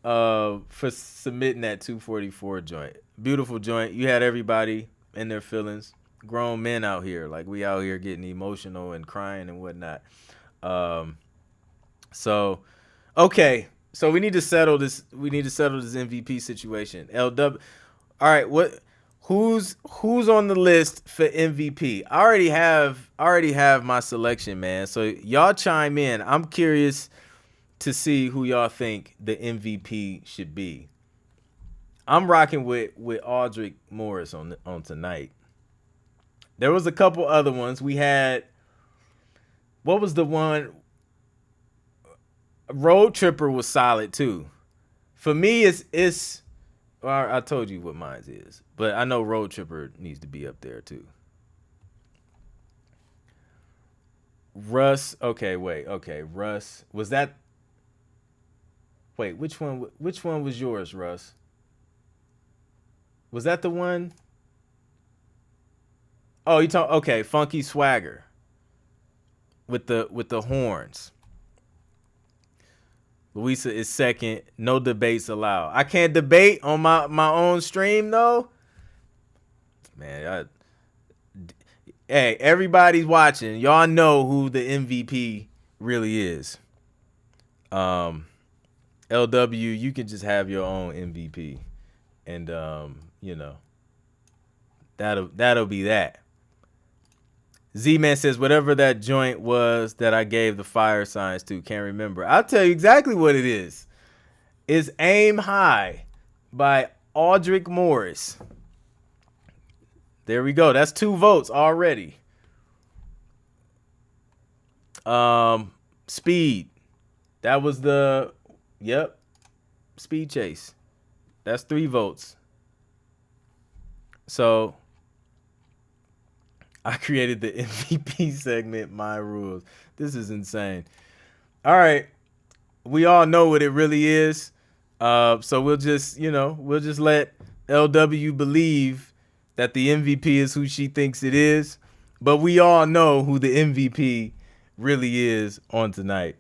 for submitting that 244 joint. Beautiful joint. You had everybody in their feelings. Grown men out here, like we out here getting emotional and crying and whatnot. So okay, so we need to settle this. We need to settle this MVP situation. LW. All right, who's on the list for MVP? I already have my selection, man. So y'all chime in. I'm curious to see who y'all think the MVP should be. I'm rocking with Aldrich Morris on tonight. There was a couple other ones. We had, what was the one? Road Tripper was solid too. For me, it's. Well, I told you what mine is, but I know Road Tripper needs to be up there too. Russ. Okay, wait. Okay, Russ. Was that? Wait, which one? Which one was yours, Russ? Was that the one? Oh, you talk. Okay, Funky Swagger. With the horns. Louisa is second. No debates allowed. I can't debate on my own stream though. Man, hey, everybody's watching. Y'all know who the MVP really is. LW, you can just have your own MVP, and you know, that'll be that. Z-Man says, whatever that joint was that I gave the fire signs to, can't remember. I'll tell you exactly what it is. It's Aim High by Aldrich Morris. There we go. That's 2 votes already. Speed. That was Speed Chase. That's 3 votes. So I created the MVP segment, My Rules. This is insane. All right. We all know what it really is. So we'll just let LW believe that the MVP is who she thinks it is. But we all know who the MVP really is on tonight.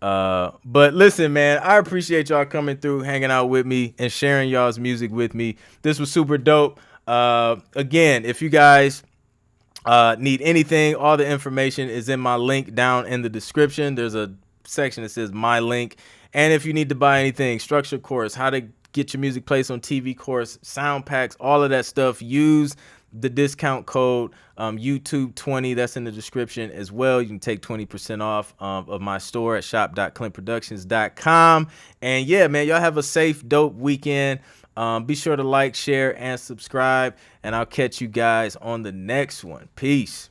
But listen, man, I appreciate y'all coming through, hanging out with me, and sharing y'all's music with me. This was super dope. Again, if you guys need anything, all the information is in my link down in the description. There's a section that says My Link. And if you need to buy anything, structure course, how to get your music placed on TV course, sound packs, all of that stuff, use the discount code YouTube20. That's in the description as well. You can take 20% off of my store at shop.clintproductions.com. And yeah, man, y'all have a safe, dope weekend. Be sure to like, share, and subscribe. And I'll catch you guys on the next one. Peace.